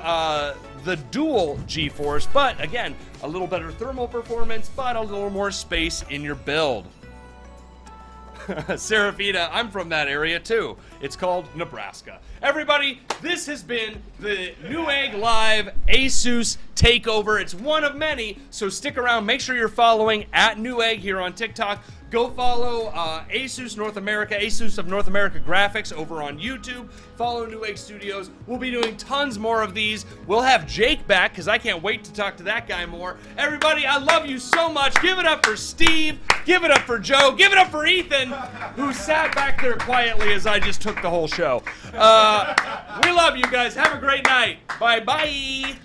dual GeForce, but again, a little better thermal performance, but a little more space in your build. Serafita, I'm from that area too. It's called Nebraska. Everybody, this has been the Newegg Live Asus Takeover. It's one of many, so stick around. Make sure you're following at Newegg here on TikTok. Go follow Asus North America, Asus of North America Graphics over on YouTube. Follow Newegg Studios. We'll be doing tons more of these. We'll have Jake back because I can't wait to talk to that guy more. Everybody, I love you so much. Give it up for Steve. Give it up for Joe. Give it up for Ethan, who sat back there quietly as I just took the whole show. We love you guys. Have a great night. Bye-bye.